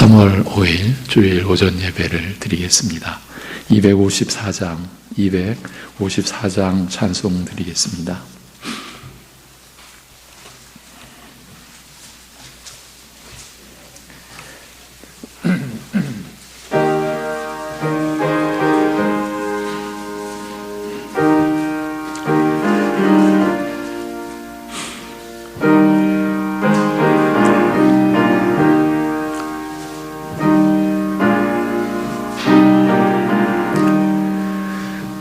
3월 5일 주일 오전 예배를 드리겠습니다. 254장 찬송 드리겠습니다.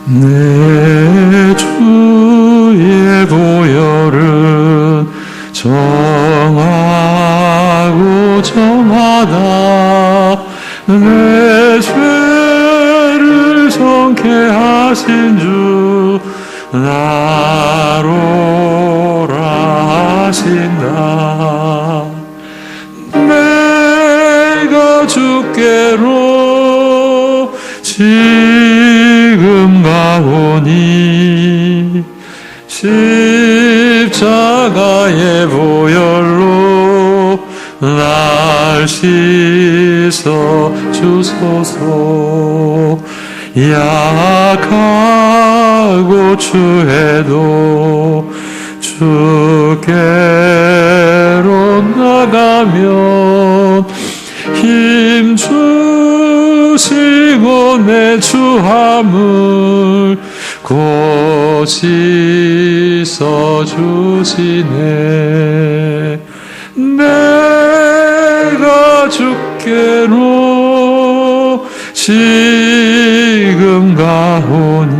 내 주의 보혈은 정하고 정하다. 내 죄를 정케 하신 주 나로라 하신다. 내가 주께로 지금 가오니 십자가의 보혈로 날 씻어 주소서. 약하고 추해도 주께로 나가면 힘 주시고 내 주함을 곧 씻어 주시네. 내가 주께로 지금 가오니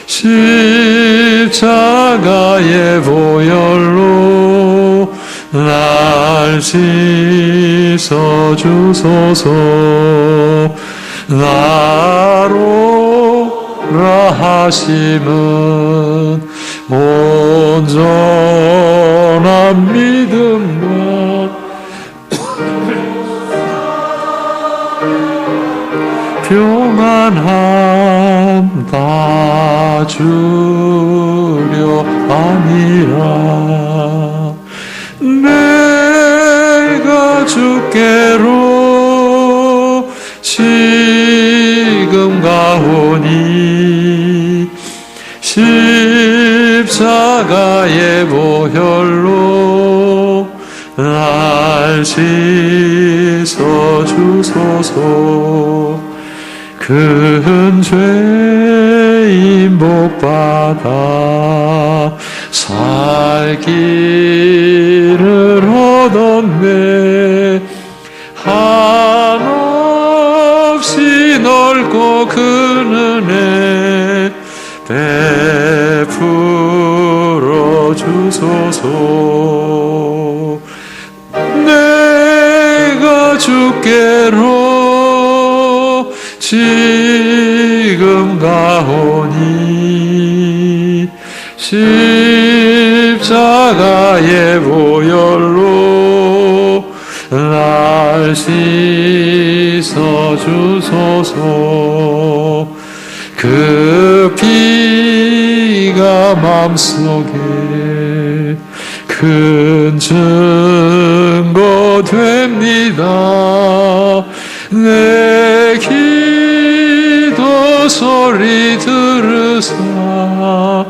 십자가의 보혈로 날 씻어 주소서. 나로라 하심은 온전한 믿음과 평안함 다 주려 아니라. 내가 주께로 지금 가오니 십자가의 보혈로 날 씻어 주소서. 큰 죄인 복받아 살 길을 얻었네. 한없이 넓고 큰 은혜 베풀어 주소서. 내가 주께로 지금 가오니 십자가의 보혈로 날 씻어 주소서. 그 피가 맘속에 큰 증거 됩니다. 내 기도 소리 들으사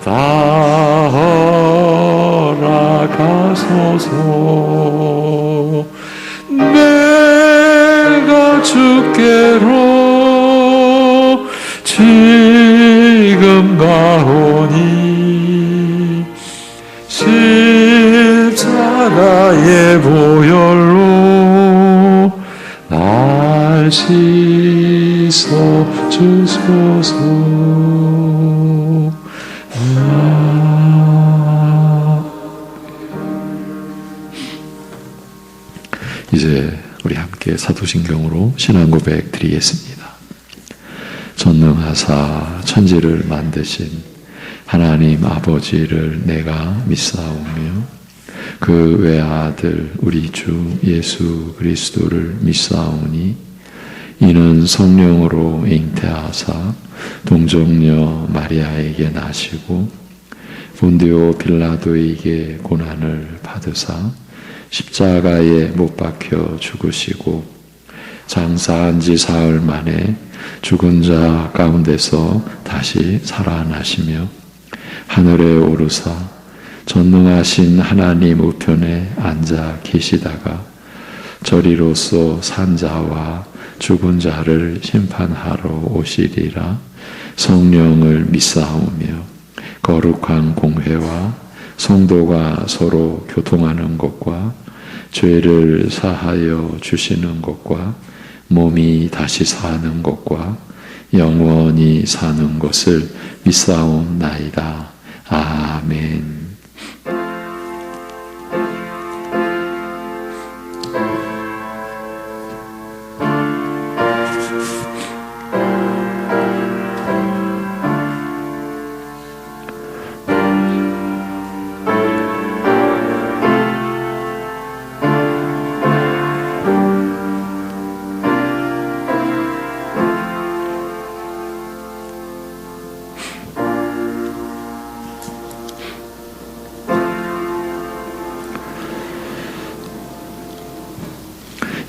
다 허락하소서. 내가 주께로 지금 가오니 십자가의 보혈로 날 씻어 주소서. 이제 우리 함께 사도신경으로 신앙 고백 드리겠습니다. 전능하사 천지를 만드신 하나님 아버지를 내가 믿사오며 그 외아들 우리 주 예수 그리스도를 믿사오니 이는 성령으로 잉태하사 동정녀 마리아에게 나시고 본디오 빌라도에게 고난을 받으사 십자가에 못 박혀 죽으시고 장사한 지 사흘 만에 죽은 자 가운데서 다시 살아나시며 하늘에 오르사 전능하신 하나님 우편에 앉아 계시다가 저리로서 산 자와 죽은 자를 심판하러 오시리라. 성령을 믿사오며 거룩한 공회와 성도가 서로 교통하는 것과 죄를 사하여 주시는 것과 몸이 다시 사는 것과 영원히 사는 것을 믿사옵나이다. 아멘.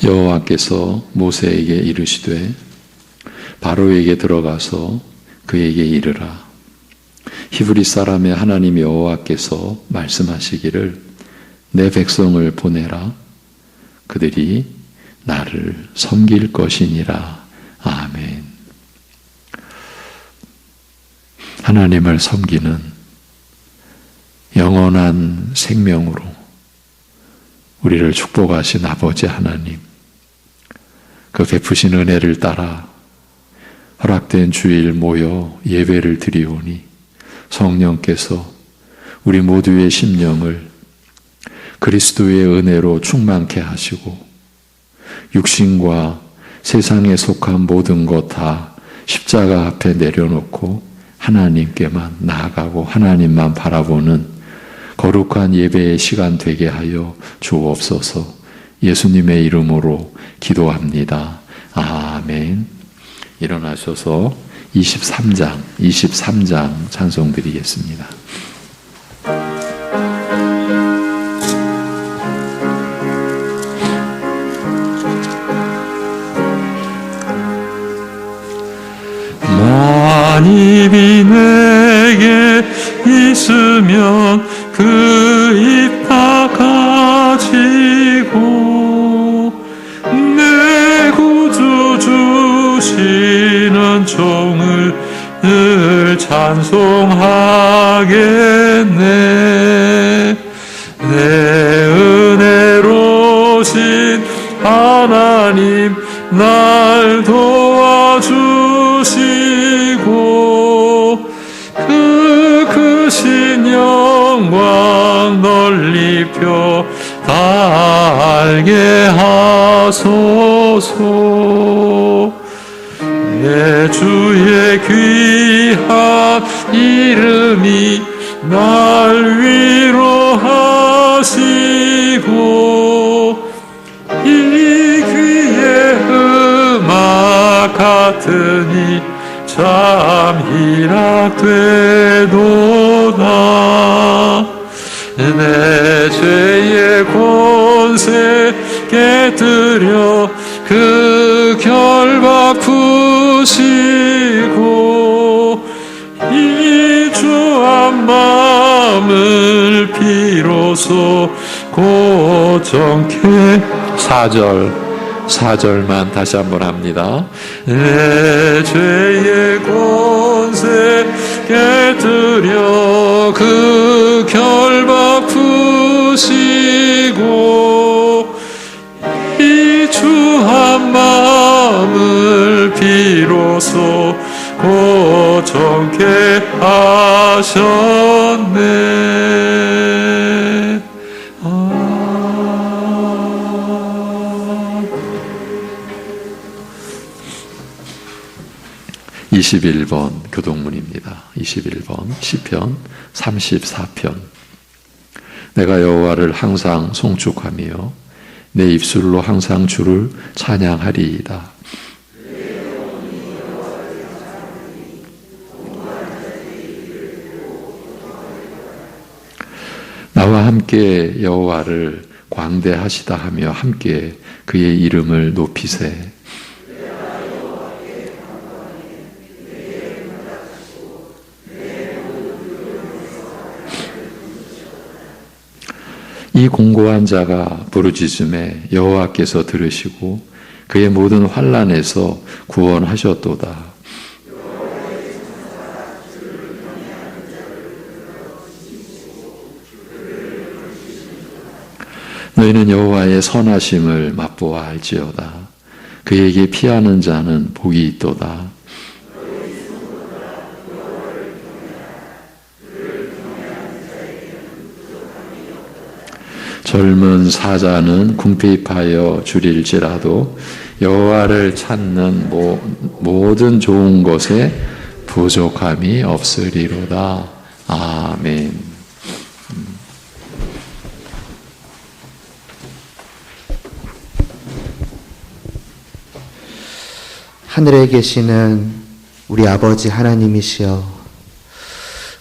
여호와께서 모세에게 이르시되 바로에게 들어가서 그에게 이르라. 히브리 사람의 하나님 여호와께서 말씀하시기를 내 백성을 보내라. 그들이 나를 섬길 것이니라. 아멘. 하나님을 섬기는 영원한 생명으로 우리를 축복하신 아버지 하나님, 그 베푸신 은혜를 따라 허락된 주일 모여 예배를 드리오니 성령께서 우리 모두의 심령을 그리스도의 은혜로 충만케 하시고 육신과 세상에 속한 모든 것 다 십자가 앞에 내려놓고 하나님께만 나아가고 하나님만 바라보는 거룩한 예배의 시간 되게 하여 주옵소서. 예수님의 이름으로 기도합니다. 아멘. 일어나셔서 23장 찬송 드리겠습니다. 만입이 내게 있으면 그 입다 가지고 내 구주 주시는 종을 늘 찬송하겠네. 내 은혜로신 하나님 날 도와주시고 그 크신 영광 널리 펴 다 알게 하소서. 내 주의 귀한 이름이 날 위로하시고 이 귀의 음악 같으니 참 희락되도다. 내 죄의 권세 깨뜨려 그 결박 푸시고 이 주한 마음을 비로소 고정케. 4절만 다시 한번 합니다. 내 죄의 권세 깨뜨려 그 결박 푸시고 이 주한 마음을 비로소 고정케 하셨네. 21번 교동문입니다. 21번 시편 34편. 내가 여호와를 항상 송축하며 내 입술로 항상 주를 찬양하리이다. 나와 함께 여호와를 광대하시다 하며 함께 그의 이름을 높이세. 이 공고한 자가 부르짖음에 여호와께서 들으시고 그의 모든 환난에서 구원하셨도다. 너희는 여호와의 선하심을 맛보아 알지어다. 그에게 피하는 자는 복이 있도다. 젊은 사자는 궁핍하여 줄일지라도 여호와를 찾는 모든 좋은 것에 부족함이 없으리로다. 아멘. 하늘에 계시는 우리 아버지 하나님이시여,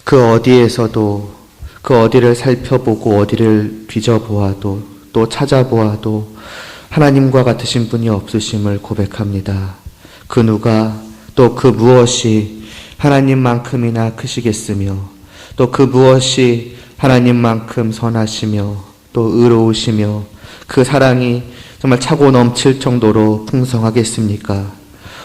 그 어디에서도 그 어디를 살펴보고 어디를 뒤져보아도 또 찾아보아도 하나님과 같으신 분이 없으심을 고백합니다. 그 누가 또 그 무엇이 하나님만큼이나 크시겠으며 또 그 무엇이 하나님만큼 선하시며 또 의로우시며 그 사랑이 정말 차고 넘칠 정도로 풍성하겠습니까?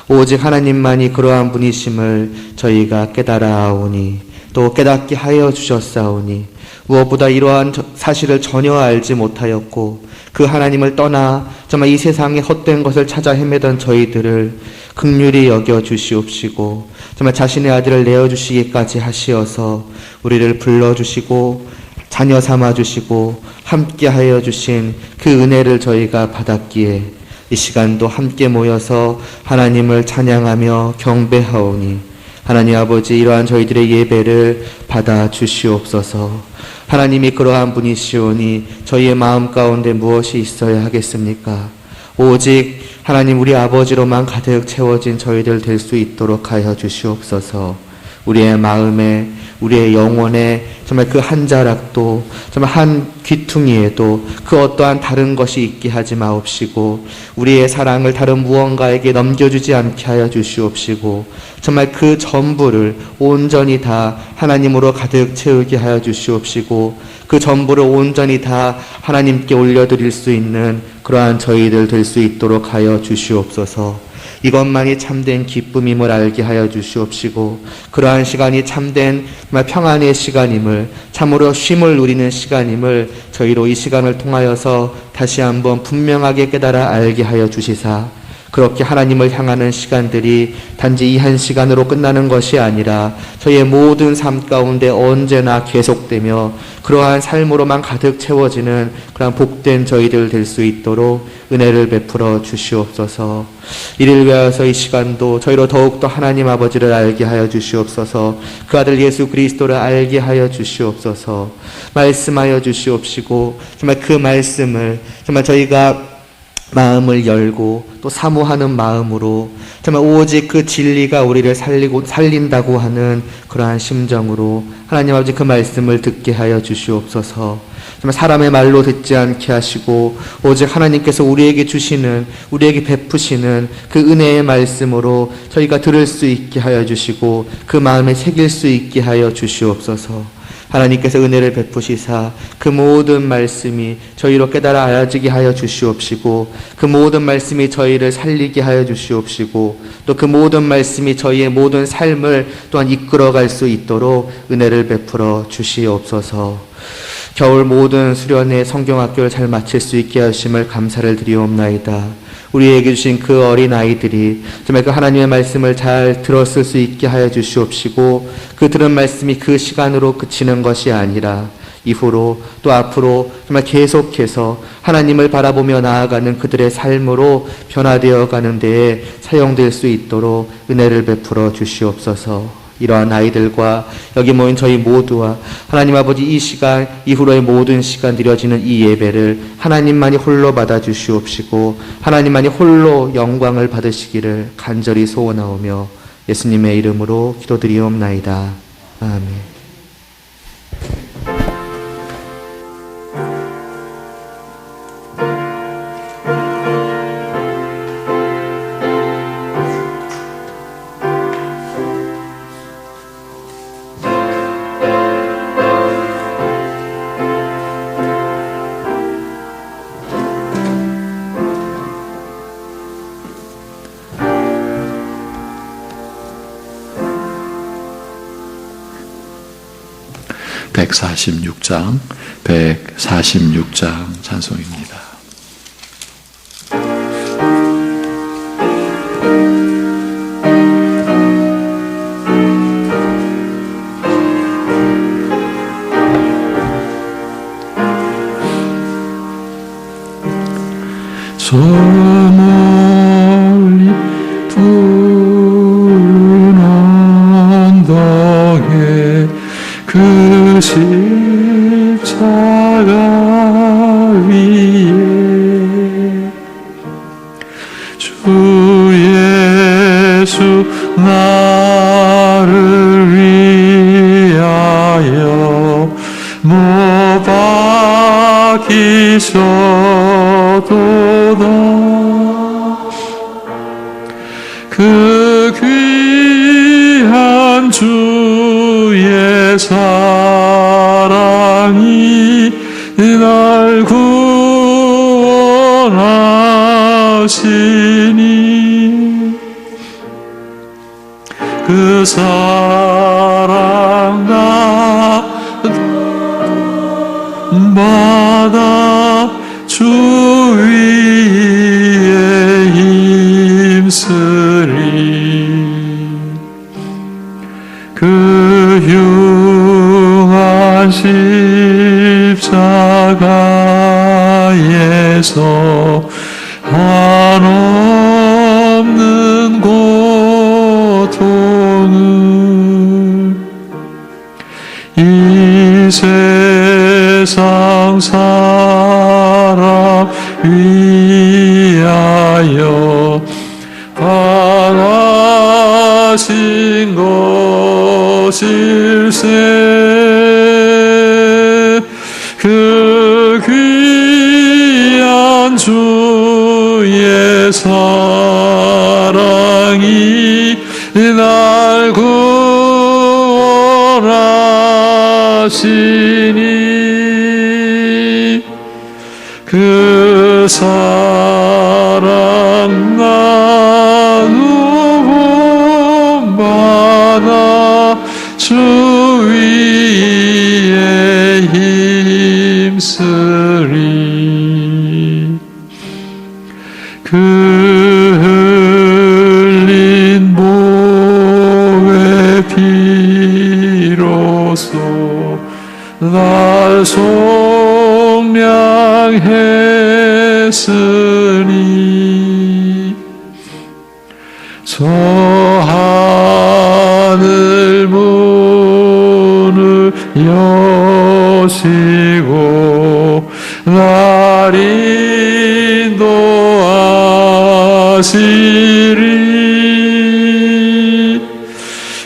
오직 하나님만이 그러한 분이심을 저희가 깨달아오니 또 깨닫게 하여 주셨사오니 무엇보다 이러한 사실을 전혀 알지 못하였고 그 하나님을 떠나 정말 이 세상에 헛된 것을 찾아 헤매던 저희들을 긍휼히 여겨 주시옵시고 정말 자신의 아들을 내어주시기까지 하시어서 우리를 불러주시고 자녀 삼아주시고 함께하여 주신 그 은혜를 저희가 받았기에 이 시간도 함께 모여서 하나님을 찬양하며 경배하오니 하나님 아버지, 이러한 저희들의 예배를 받아 주시옵소서. 하나님이 그러한 분이시오니 저희의 마음 가운데 무엇이 있어야 하겠습니까? 오직 하나님 우리 아버지로만 가득 채워진 저희들 될 수 있도록 하여 주시옵소서. 우리의 마음에, 우리의 영혼에 정말 그 한 자락도, 정말 한 귀퉁이에도 그 어떠한 다른 것이 있게 하지 마옵시고 우리의 사랑을 다른 무언가에게 넘겨주지 않게 하여 주시옵시고 정말 그 전부를 온전히 다 하나님으로 가득 채우게 하여 주시옵시고 그 전부를 온전히 다 하나님께 올려드릴 수 있는 그러한 저희들 될 수 있도록 하여 주시옵소서. 이것만이 참된 기쁨임을 알게 하여 주시옵시고 그러한 시간이 참된 평안의 시간임을, 참으로 쉼을 누리는 시간임을 저희로 이 시간을 통하여서 다시 한번 분명하게 깨달아 알게 하여 주시사 그렇게 하나님을 향하는 시간들이 단지 이 한 시간으로 끝나는 것이 아니라 저희의 모든 삶 가운데 언제나 계속되며 그러한 삶으로만 가득 채워지는 그러한 복된 저희들 될 수 있도록 은혜를 베풀어 주시옵소서. 이를 위하여서 이 시간도 저희로 더욱더 하나님 아버지를 알게 하여 주시옵소서. 그 아들 예수 그리스도를 알게 하여 주시옵소서. 말씀하여 주시옵시고 정말 그 말씀을 정말 저희가 마음을 열고 또 사모하는 마음으로 정말 오직 그 진리가 우리를 살린다고 하는 그러한 심정으로 하나님 아버지 그 말씀을 듣게 하여 주시옵소서. 정말 사람의 말로 듣지 않게 하시고 오직 하나님께서 우리에게 주시는, 우리에게 베푸시는 그 은혜의 말씀으로 저희가 들을 수 있게 하여 주시고 그 마음에 새길 수 있게 하여 주시옵소서. 하나님께서 은혜를 베푸시사 그 모든 말씀이 저희로 깨달아 알아지게 하여 주시옵시고 그 모든 말씀이 저희를 살리게 하여 주시옵시고 또 그 모든 말씀이 저희의 모든 삶을 또한 이끌어갈 수 있도록 은혜를 베풀어 주시옵소서. 겨울 모든 수련회 성경학교를 잘 마칠 수 있게 하심을 감사를 드리옵나이다. 우리에게 주신 그 어린 아이들이 정말 그 하나님의 말씀을 잘 들었을 수 있게 하여 주시옵시고 그 들은 말씀이 그 시간으로 그치는 것이 아니라 이후로 또 앞으로 정말 계속해서 하나님을 바라보며 나아가는 그들의 삶으로 변화되어 가는 데에 사용될 수 있도록 은혜를 베풀어 주시옵소서. 이러한 아이들과 여기 모인 저희 모두와 하나님 아버지 이 시간 이후로의 모든 시간 드려지는 이 예배를 하나님만이 홀로 받아 주시옵시고 하나님만이 홀로 영광을 받으시기를 간절히 소원하오며 예수님의 이름으로 기도드리옵나이다. 아멘. 146장, 146장 찬송입니다. 저 멀리 푸른 언덕에 그 십자가 위에 주 예수 나를 위하여 못 박히셨도다. 그 귀한 주의 사랑이 날 구원하시니 그 사랑 나마다 주 위에 힘쓰리. 그 흉한 십자가에서 한없는 고통을 이 세상 사람 위하여 당하신 것일세. 그 귀한 주의 사랑이 날 구원하시니 그 사랑 나누고 받아 주 위에 힘쓰리. 그 흘린 보의 피로써 날 속량했으니 저 하늘 문을 여시고 날 인도하시리.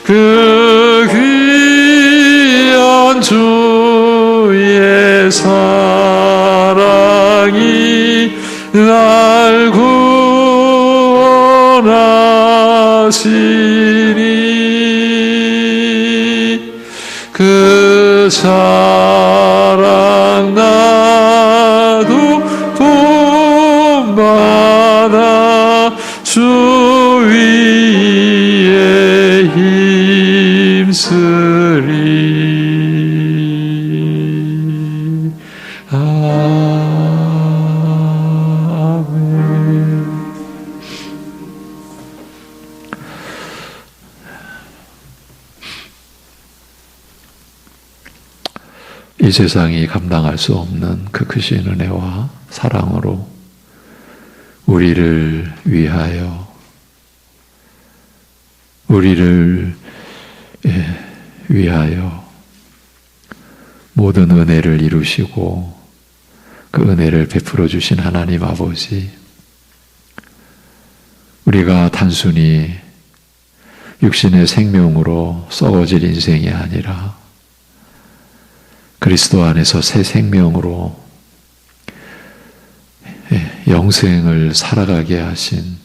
그 귀한 주의 사랑이 날 구원하시니 그 사랑 나도 본받아 주 위에 힘쓰리. 아멘. 이 세상이 감당할 수 없는 그 크신 은혜와 사랑으로 우리를 위하여 모든 은혜를 이루시고 그 은혜를 베풀어 주신 하나님 아버지, 우리가 단순히 육신의 생명으로 썩어질 인생이 아니라 그리스도 안에서 새 생명으로 영생을 살아가게 하신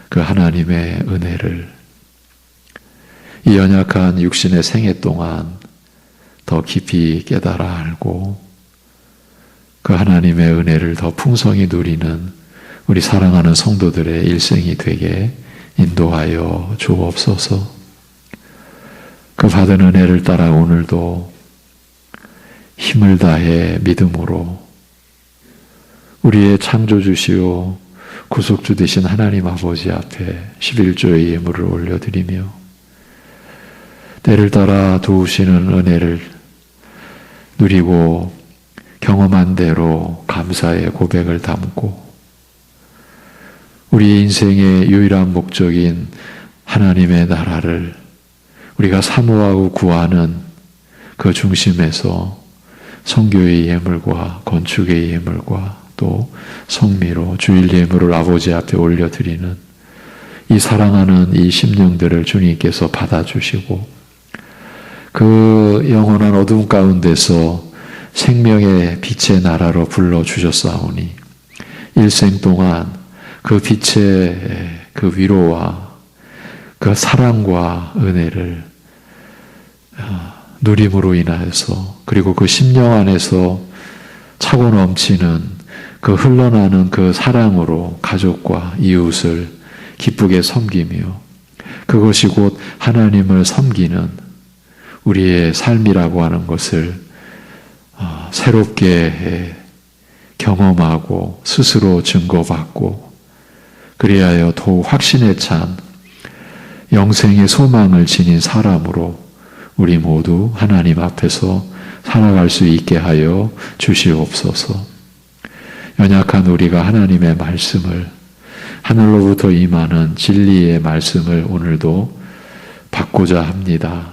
그 하나님의 은혜를 이 연약한 육신의 생애 동안 더 깊이 깨달아 알고 그 하나님의 은혜를 더 풍성히 누리는 우리 사랑하는 성도들의 일생이 되게 인도하여 주옵소서. 그 받은 은혜를 따라 오늘도 힘을 다해 믿음으로 우리의 창조주시오 구속주 되신 하나님 아버지 앞에 11조의 예물을 올려드리며 때를 따라 도우시는 은혜를 누리고 경험한 대로 감사의 고백을 담고 우리 인생의 유일한 목적인 하나님의 나라를 우리가 사모하고 구하는 그 중심에서 선교의 예물과 건축의 예물과 또 성미로 주일 예물을 아버지 앞에 올려드리는 이 사랑하는 이 심령들을 주님께서 받아주시고 그 영원한 어둠 가운데서 생명의 빛의 나라로 불러주셨사오니 일생 동안 그 빛의 그 위로와 그 사랑과 은혜를 누림으로 인하여서 그리고 그 심령 안에서 차고 넘치는 그 흘러나는 그 사랑으로 가족과 이웃을 기쁘게 섬기며 그것이 곧 하나님을 섬기는 우리의 삶이라고 하는 것을 새롭게 경험하고 스스로 증거받고 그리하여 더욱 확신에 찬 영생의 소망을 지닌 사람으로 우리 모두 하나님 앞에서 살아갈 수 있게 하여 주시옵소서. 연약한 우리가 하나님의 말씀을 하늘로부터 임하는 진리의 말씀을 오늘도 받고자 합니다.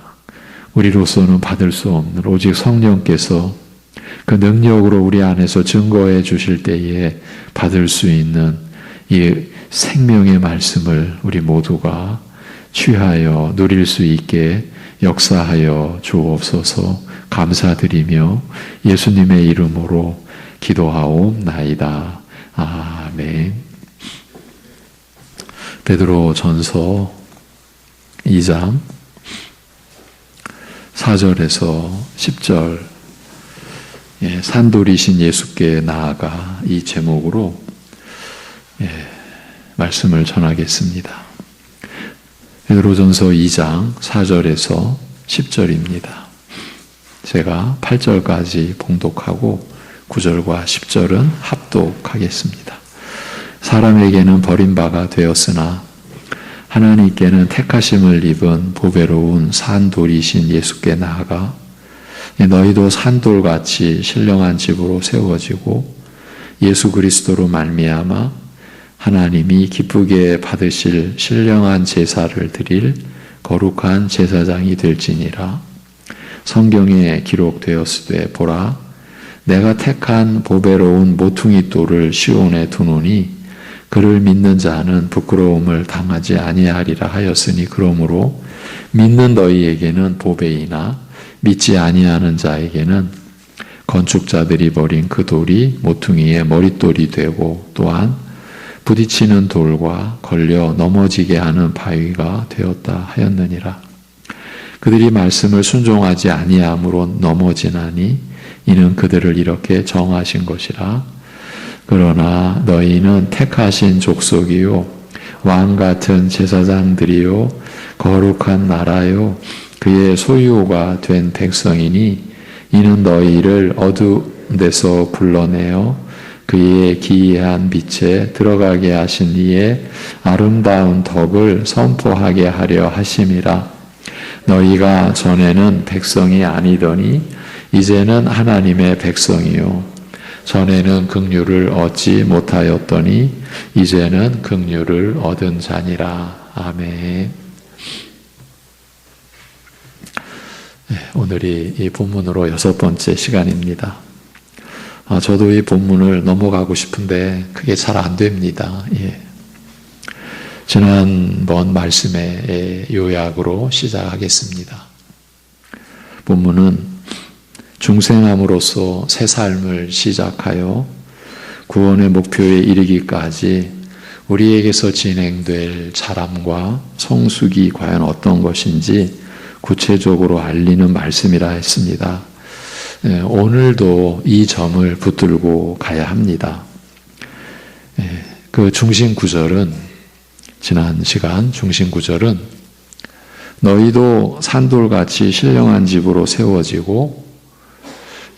우리로서는 받을 수 없는 오직 성령께서 그 능력으로 우리 안에서 증거해 주실 때에 받을 수 있는 이 생명의 말씀을 우리 모두가 취하여 누릴 수 있게 역사하여 주옵소서. 감사드리며 예수님의 이름으로 기도하옵나이다. 아멘. 베드로전서 2장 4절에서 10절 산돌이신 예수께 나아가 이 제목으로 말씀을 전하겠습니다. 베드로전서 2장 4절에서 10절입니다. 제가 8절까지 봉독하고 9절과 10절은 합독하겠습니다. 사람에게는 버림바가 되었으나 하나님께는 택하심을 입은 보배로운 산돌이신 예수께 나아가 너희도 산돌같이 신령한 집으로 세워지고 예수 그리스도로 말미암아 하나님이 기쁘게 받으실 신령한 제사를 드릴 거룩한 제사장이 될지니라. 성경에 기록되었으되 보라 내가 택한 보배로운 모퉁이 돌을 시온에 두노니 그를 믿는 자는 부끄러움을 당하지 아니하리라 하였으니 그러므로 믿는 너희에게는 보배이나 믿지 아니하는 자에게는 건축자들이 버린 그 돌이 모퉁이의 머릿돌이 되고 또한 부딪히는 돌과 걸려 넘어지게 하는 바위가 되었다 하였느니라. 그들이 말씀을 순종하지 아니함으로 넘어지나니 이는 그들을 이렇게 정하신 것이라. 그러나 너희는 택하신 족속이요 왕 같은 제사장들이요 거룩한 나라요 그의 소유가 된 백성이니 이는 너희를 어두운 데서 불러내어 그의 기이한 빛에 들어가게 하신 이의 아름다운 덕을 선포하게 하려 하심이라. 너희가 전에는 백성이 아니더니 이제는 하나님의 백성이요 전에는 긍휼을 얻지 못하였더니 이제는 긍휼을 얻은 자니라. 아멘. 오늘이 이 본문으로 6번째 시간입니다. 저도 이 본문을 넘어가고 싶은데 그게 잘 안 됩니다. 지난번 말씀의 요약으로 시작하겠습니다. 본문은 중생함으로써 새 삶을 시작하여 구원의 목표에 이르기까지 우리에게서 진행될 자람과 성숙이 과연 어떤 것인지 구체적으로 알리는 말씀이라 했습니다. 오늘도 이 점을 붙들고 가야 합니다. 그 중심 구절은 지난 시간 중심 구절은 너희도 산돌같이 신령한 집으로 세워지고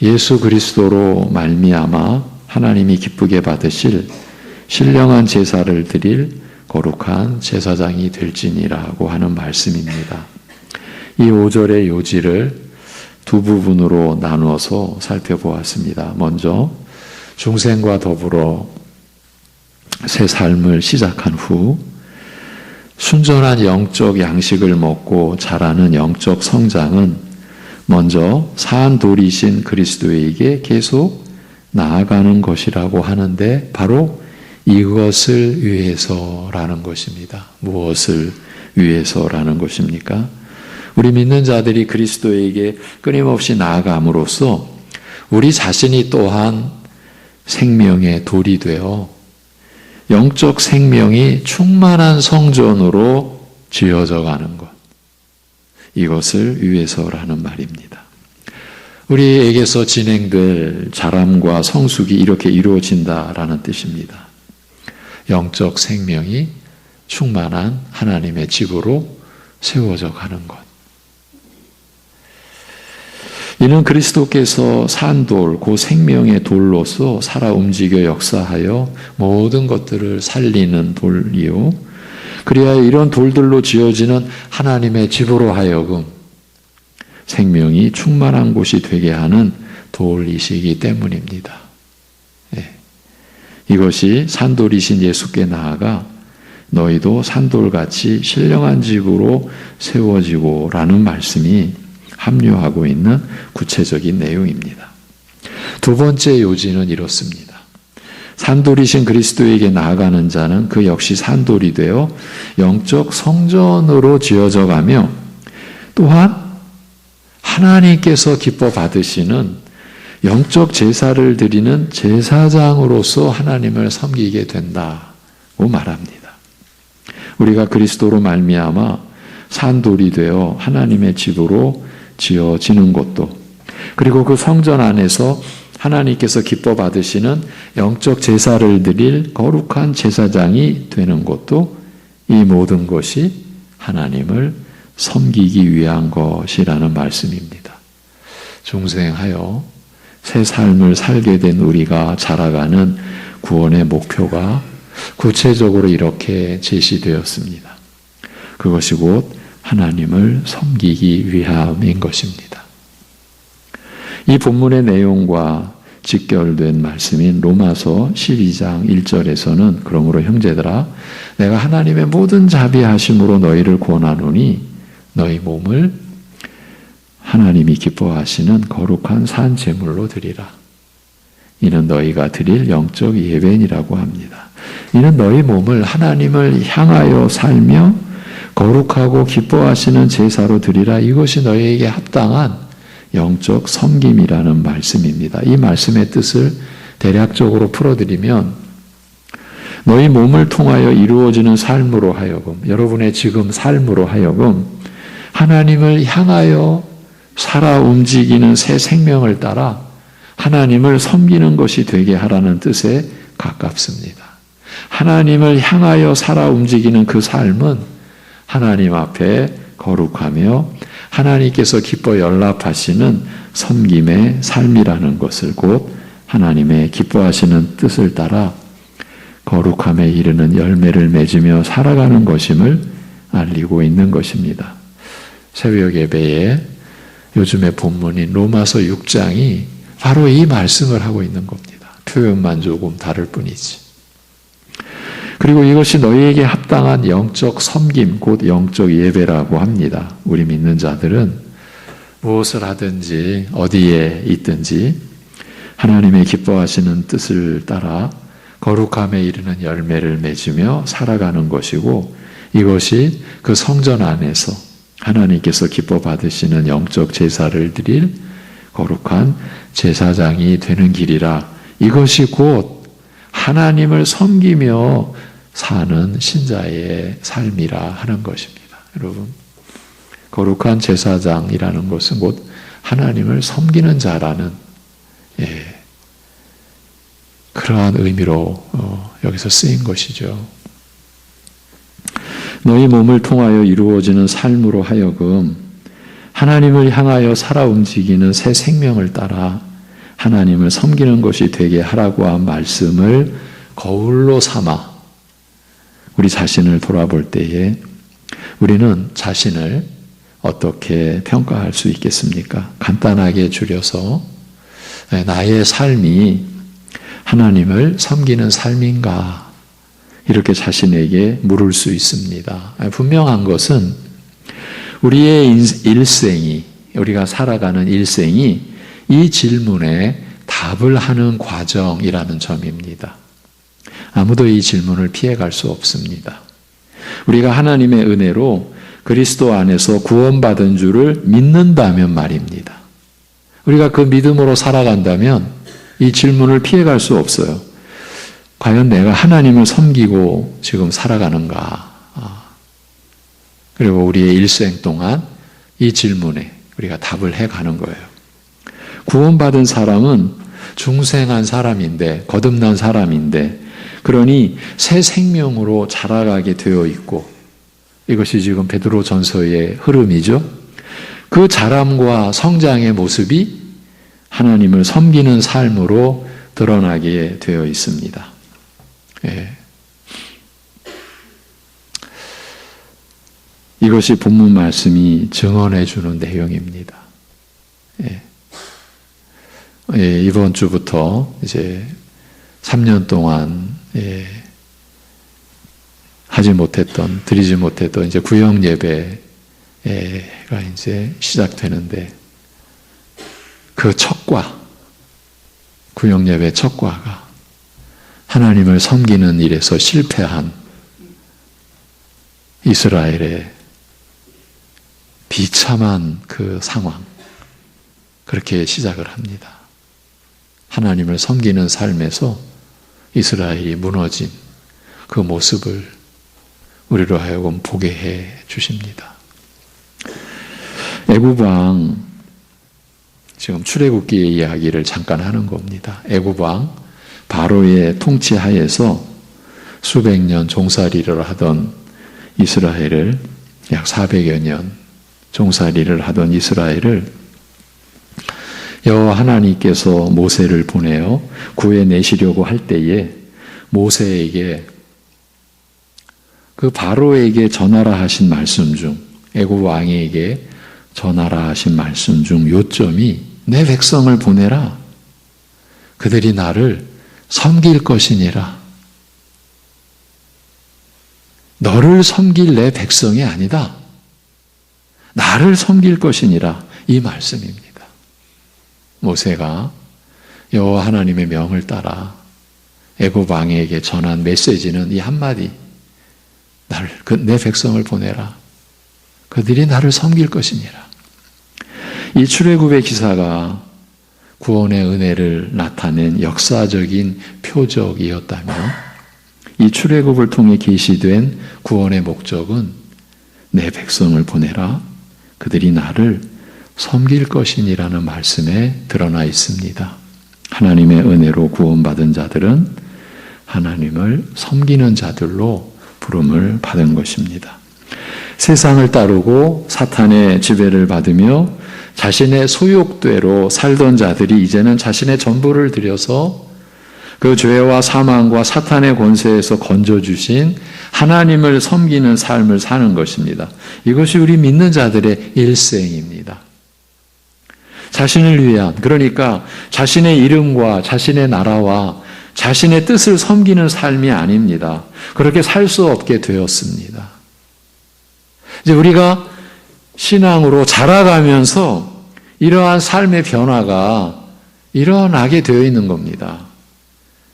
예수 그리스도로 말미암아 하나님이 기쁘게 받으실 신령한 제사를 드릴 거룩한 제사장이 될지니라고 하는 말씀입니다. 이 5절의 요지를 두 부분으로 나누어서 살펴보았습니다. 먼저 중생과 더불어 새 삶을 시작한 후 순전한 영적 양식을 먹고 자라는 영적 성장은 먼저 산 돌이신 그리스도에게 계속 나아가는 것이라고 하는데 바로 이것을 위해서라는 것입니다. 무엇을 위해서라는 것입니까? 우리 믿는 자들이 그리스도에게 끊임없이 나아감으로써 우리 자신이 또한 생명의 돌이 되어 영적 생명이 충만한 성전으로 지어져 가는 것. 이것을 위해서라는 말입니다. 우리에게서 진행될 자람과 성숙이 이렇게 이루어진다라는 뜻입니다. 영적 생명이 충만한 하나님의 집으로 세워져 가는 것. 이는 그리스도께서 산 돌, 그 생명의 돌로서 살아 움직여 역사하여 모든 것들을 살리는 돌이요. 그리하여 이런 돌들로 지어지는 하나님의 집으로 하여금 생명이 충만한 곳이 되게 하는 돌이시기 때문입니다. 예. 이것이 산돌이신 예수께 나아가 너희도 산돌같이 신령한 집으로 세워지고 라는 말씀이 합류하고 있는 구체적인 내용입니다. 두 번째 요지는 이렇습니다. 산돌이신 그리스도에게 나아가는 자는 그 역시 산돌이 되어 영적 성전으로 지어져 가며 또한 하나님께서 기뻐 받으시는 영적 제사를 드리는 제사장으로서 하나님을 섬기게 된다고 말합니다. 우리가 그리스도로 말미암아 산돌이 되어 하나님의 집으로 지어지는 것도, 그리고 그 성전 안에서 하나님께서 기뻐 받으시는 영적 제사를 드릴 거룩한 제사장이 되는 것도, 이 모든 것이 하나님을 섬기기 위한 것이라는 말씀입니다. 중생하여 새 삶을 살게 된 우리가 자라가는 구원의 목표가 구체적으로 이렇게 제시되었습니다. 그것이 곧 하나님을 섬기기 위함인 것입니다. 이 본문의 내용과 직결된 말씀인 로마서 12장 1절에서는 그러므로 형제들아 내가 하나님의 모든 자비하심으로 너희를 권하노니 너희 몸을 하나님이 기뻐하시는 거룩한 산 제물로 드리라. 이는 너희가 드릴 영적 예배니라고 합니다. 이는 너희 몸을 하나님을 향하여 살며 거룩하고 기뻐하시는 제사로 드리라. 이것이 너희에게 합당한 영적 섬김이라는 말씀입니다. 이 말씀의 뜻을 대략적으로 풀어드리면 너희 몸을 통하여 이루어지는 삶으로 하여금, 여러분의 지금 삶으로 하여금 하나님을 향하여 살아 움직이는 새 생명을 따라 하나님을 섬기는 것이 되게 하라는 뜻에 가깝습니다. 하나님을 향하여 살아 움직이는 그 삶은 하나님 앞에 거룩하며 하나님께서 기뻐 연락하시는 섬김의 삶이라는 것을, 곧 하나님의 기뻐하시는 뜻을 따라 거룩함에 이르는 열매를 맺으며 살아가는 것임을 알리고 있는 것입니다. 새벽 예배에 요즘의 본문인 로마서 6장이 바로 이 말씀을 하고 있는 겁니다. 표현만 조금 다를 뿐이지. 그리고 이것이 너희에게 합당한 영적 섬김, 곧 영적 예배라고 합니다. 우리 믿는 자들은 무엇을 하든지 어디에 있든지 하나님의 기뻐하시는 뜻을 따라 거룩함에 이르는 열매를 맺으며 살아가는 것이고, 이것이 그 성전 안에서 하나님께서 기뻐 받으시는 영적 제사를 드릴 거룩한 제사장이 되는 길이라. 이것이 곧 하나님을 섬기며 사는 신자의 삶이라 하는 것입니다. 여러분, 거룩한 제사장이라는 것은 곧 하나님을 섬기는 자라는 그러한 의미로 여기서 쓰인 것이죠. 너희 몸을 통하여 이루어지는 삶으로 하여금 하나님을 향하여 살아 움직이는 새 생명을 따라 하나님을 섬기는 것이 되게 하라고 한 말씀을 거울로 삼아 우리 자신을 돌아볼 때에 우리는 자신을 어떻게 평가할 수 있겠습니까? 간단하게 줄여서 나의 삶이 하나님을 섬기는 삶인가? 이렇게 자신에게 물을 수 있습니다. 분명한 것은 우리의 일생이, 우리가 살아가는 일생이 이 질문에 답을 하는 과정이라는 점입니다. 아무도 이 질문을 피해갈 수 없습니다. 우리가 하나님의 은혜로 그리스도 안에서 구원받은 줄을 믿는다면 말입니다. 우리가 그 믿음으로 살아간다면 이 질문을 피해갈 수 없어요. 과연 내가 하나님을 섬기고 지금 살아가는가? 그리고 우리의 일생 동안 이 질문에 우리가 답을 해가는 거예요. 구원받은 사람은 중생한 사람인데, 거듭난 사람인데, 그러니 새 생명으로 자라가게 되어 있고, 이것이 지금 베드로 전서의 흐름이죠. 그 자람과 성장의 모습이 하나님을 섬기는 삶으로 드러나게 되어 있습니다. 예. 이것이 본문 말씀이 증언해 주는 내용입니다. 예. 예, 이번 주부터 이제 3년 동안 드리지 못했던 이제 구역 예배가 이제 시작되는데 그 첫 구역 예배 첫 과가 하나님을 섬기는 일에서 실패한 이스라엘의 비참한 그 상황, 그렇게 시작을 합니다. 하나님을 섬기는 삶에서 이스라엘이 무너진 그 모습을 우리로 하여금 보게 해 주십니다. 애굽왕, 지금 출애굽기의 이야기를 잠깐 하는 겁니다. 애굽왕 바로의 통치하에서 수백 년 종살이를 하던 이스라엘을, 약 400여 년 종살이를 하던 이스라엘을 여호와 하나님께서 모세를 보내어 구해내시려고 할 때에 모세에게 그 바로에게 전하라 하신 말씀 중, 애굽 왕에게 전하라 하신 말씀 중 요점이 내 백성을 보내라. 그들이 나를 섬길 것이니라. 너를 섬길 내 백성이 아니다. 나를 섬길 것이니라. 이 말씀입니다. 모세가 여호와 하나님의 명을 따라 애굽 왕에게 전한 메시지는 이 한마디. 내 백성을 보내라. 그들이 나를 섬길 것이니라. 이 출애굽의 기사가 구원의 은혜를 나타낸 역사적인 표적이었다면 이 출애굽을 통해 계시된 구원의 목적은 내 백성을 보내라. 그들이 나를 섬길 것이니라는 말씀에 드러나 있습니다. 하나님의 은혜로 구원받은 자들은 하나님을 섬기는 자들로 부름을 받은 것입니다. 세상을 따르고 사탄의 지배를 받으며 자신의 소욕대로 살던 자들이 이제는 자신의 전부를 들여서 그 죄와 사망과 사탄의 권세에서 건져주신 하나님을 섬기는 삶을 사는 것입니다. 이것이 우리 믿는 자들의 일생입니다. 자신을 위한, 그러니까 자신의 이름과 자신의 나라와 자신의 뜻을 섬기는 삶이 아닙니다. 그렇게 살 수 없게 되었습니다. 이제 우리가 신앙으로 자라가면서 이러한 삶의 변화가 일어나게 되어 있는 겁니다.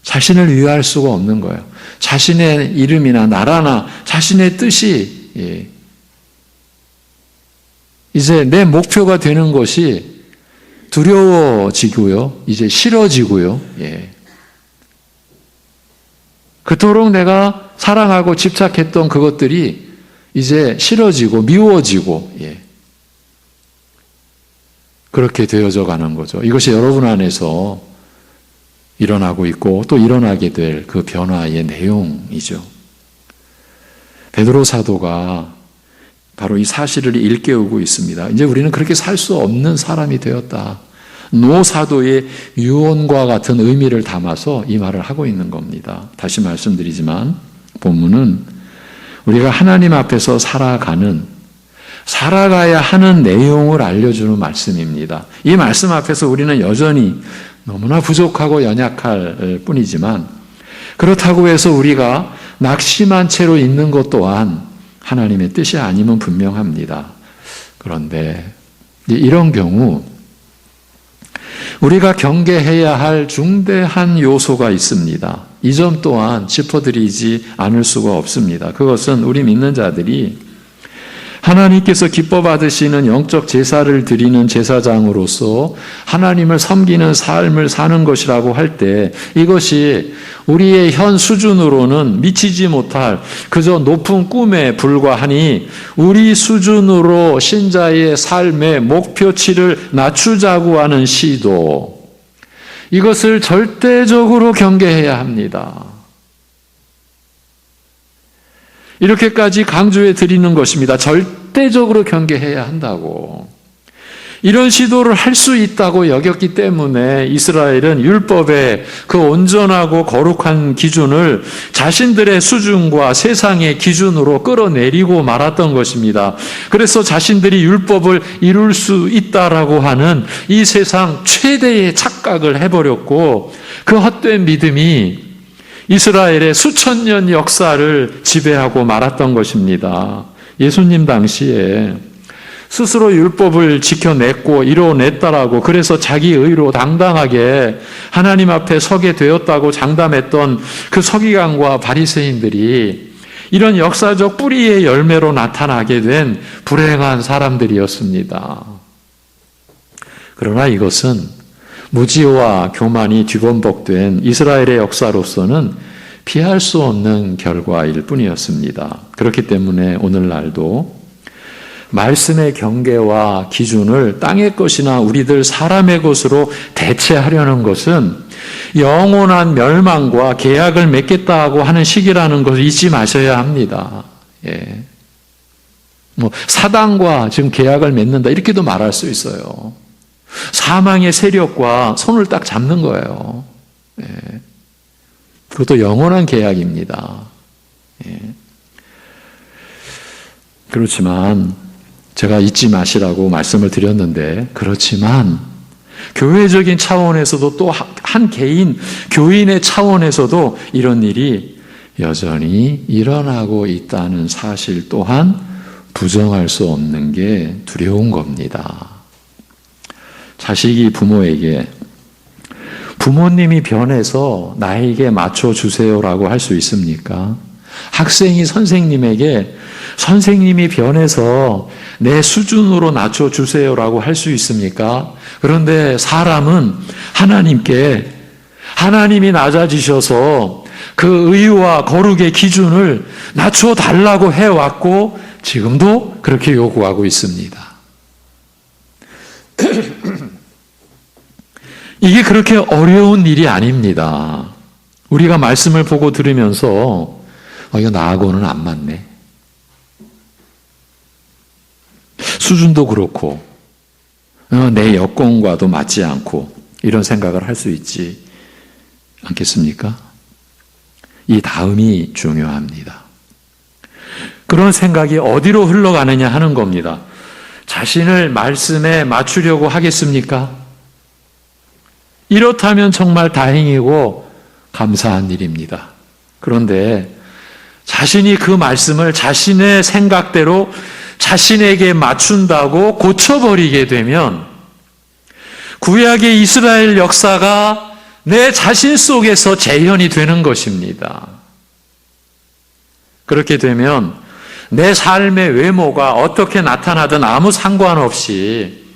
자신을 위할 수가 없는 거예요. 자신의 이름이나 나라나 자신의 뜻이 이제 내 목표가 되는 것이 두려워지고요. 이제 싫어지고요. 그토록 내가 사랑하고 집착했던 그것들이 이제 싫어지고 미워지고 그렇게 되어져 가는 거죠. 이것이 여러분 안에서 일어나고 있고 또 일어나게 될 그 변화의 내용이죠. 베드로 사도가 바로 이 사실을 일깨우고 있습니다. 이제 우리는 그렇게 살 수 없는 사람이 되었다. 노사도의 유언과 같은 의미를 담아서 이 말을 하고 있는 겁니다. 다시 말씀드리지만 본문은 우리가 하나님 앞에서 살아가야 하는 내용을 알려주는 말씀입니다. 이 말씀 앞에서 우리는 여전히 너무나 부족하고 연약할 뿐이지만 그렇다고 해서 우리가 낙심한 채로 있는 것 또한 하나님의 뜻이 아님은 분명합니다. 그런데 이런 경우 우리가 경계해야 할 중대한 요소가 있습니다. 이 점 또한 짚어드리지 않을 수가 없습니다. 그것은 우리 믿는 자들이 하나님께서 기뻐 받으시는 영적 제사를 드리는 제사장으로서 하나님을 섬기는 삶을 사는 것이라고 할 때 이것이 우리의 현 수준으로는 미치지 못할 그저 높은 꿈에 불과하니 우리 수준으로 신자의 삶의 목표치를 낮추자고 하는 시도, 이것을 절대적으로 경계해야 합니다. 이렇게까지 강조해 드리는 것입니다. 절대적으로 경계해야 한다고. 이런 시도를 할 수 있다고 여겼기 때문에 이스라엘은 율법의 그 온전하고 거룩한 기준을 자신들의 수준과 세상의 기준으로 끌어내리고 말았던 것입니다. 그래서 자신들이 율법을 이룰 수 있다라고 하는 이 세상 최대의 착각을 해버렸고 그 헛된 믿음이 이스라엘의 수천 년 역사를 지배하고 말았던 것입니다. 예수님 당시에 스스로 율법을 지켜냈고 이뤄냈다라고, 그래서 자기 의로 당당하게 하나님 앞에 서게 되었다고 장담했던 그 서기관과 바리새인들이 이런 역사적 뿌리의 열매로 나타나게 된 불행한 사람들이었습니다. 그러나 이것은 무지와 교만이 뒤범벅된 이스라엘의 역사로서는 피할 수 없는 결과일 뿐이었습니다. 그렇기 때문에 오늘날도 말씀의 경계와 기준을 땅의 것이나 우리들 사람의 것으로 대체하려는 것은 영원한 멸망과 계약을 맺겠다고 하는 시기라는 것을 잊지 마셔야 합니다. 예. 사단과 지금 계약을 맺는다 이렇게도 말할 수 있어요. 사망의 세력과 손을 딱 잡는 거예요. 예. 그것도 영원한 계약입니다. 예. 그렇지만 제가 잊지 마시라고 말씀을 드렸는데, 그렇지만 교회적인 차원에서도 또 한 개인 교인의 차원에서도 이런 일이 여전히 일어나고 있다는 사실 또한 부정할 수 없는 게 두려운 겁니다. 자식이 부모에게 부모님이 변해서 나에게 맞춰주세요라고 할 수 있습니까? 학생이 선생님에게 선생님이 변해서 내 수준으로 낮춰주세요라고 할 수 있습니까? 그런데 사람은 하나님께 하나님이 낮아지셔서 그 의와 거룩의 기준을 낮춰달라고 해왔고 지금도 그렇게 요구하고 있습니다. 이게 그렇게 어려운 일이 아닙니다. 우리가 말씀을 보고 들으면서 이거 나하고는 안 맞네. 수준도 그렇고 내 여건과도 맞지 않고 이런 생각을 할 수 있지 않겠습니까? 이 다음이 중요합니다. 그런 생각이 어디로 흘러가느냐 하는 겁니다. 자신을 말씀에 맞추려고 하겠습니까? 이렇다면 정말 다행이고 감사한 일입니다. 그런데 자신이 그 말씀을 자신의 생각대로 자신에게 맞춘다고 고쳐버리게 되면 구약의 이스라엘 역사가 내 자신 속에서 재현이 되는 것입니다. 그렇게 되면 내 삶의 외모가 어떻게 나타나든 아무 상관없이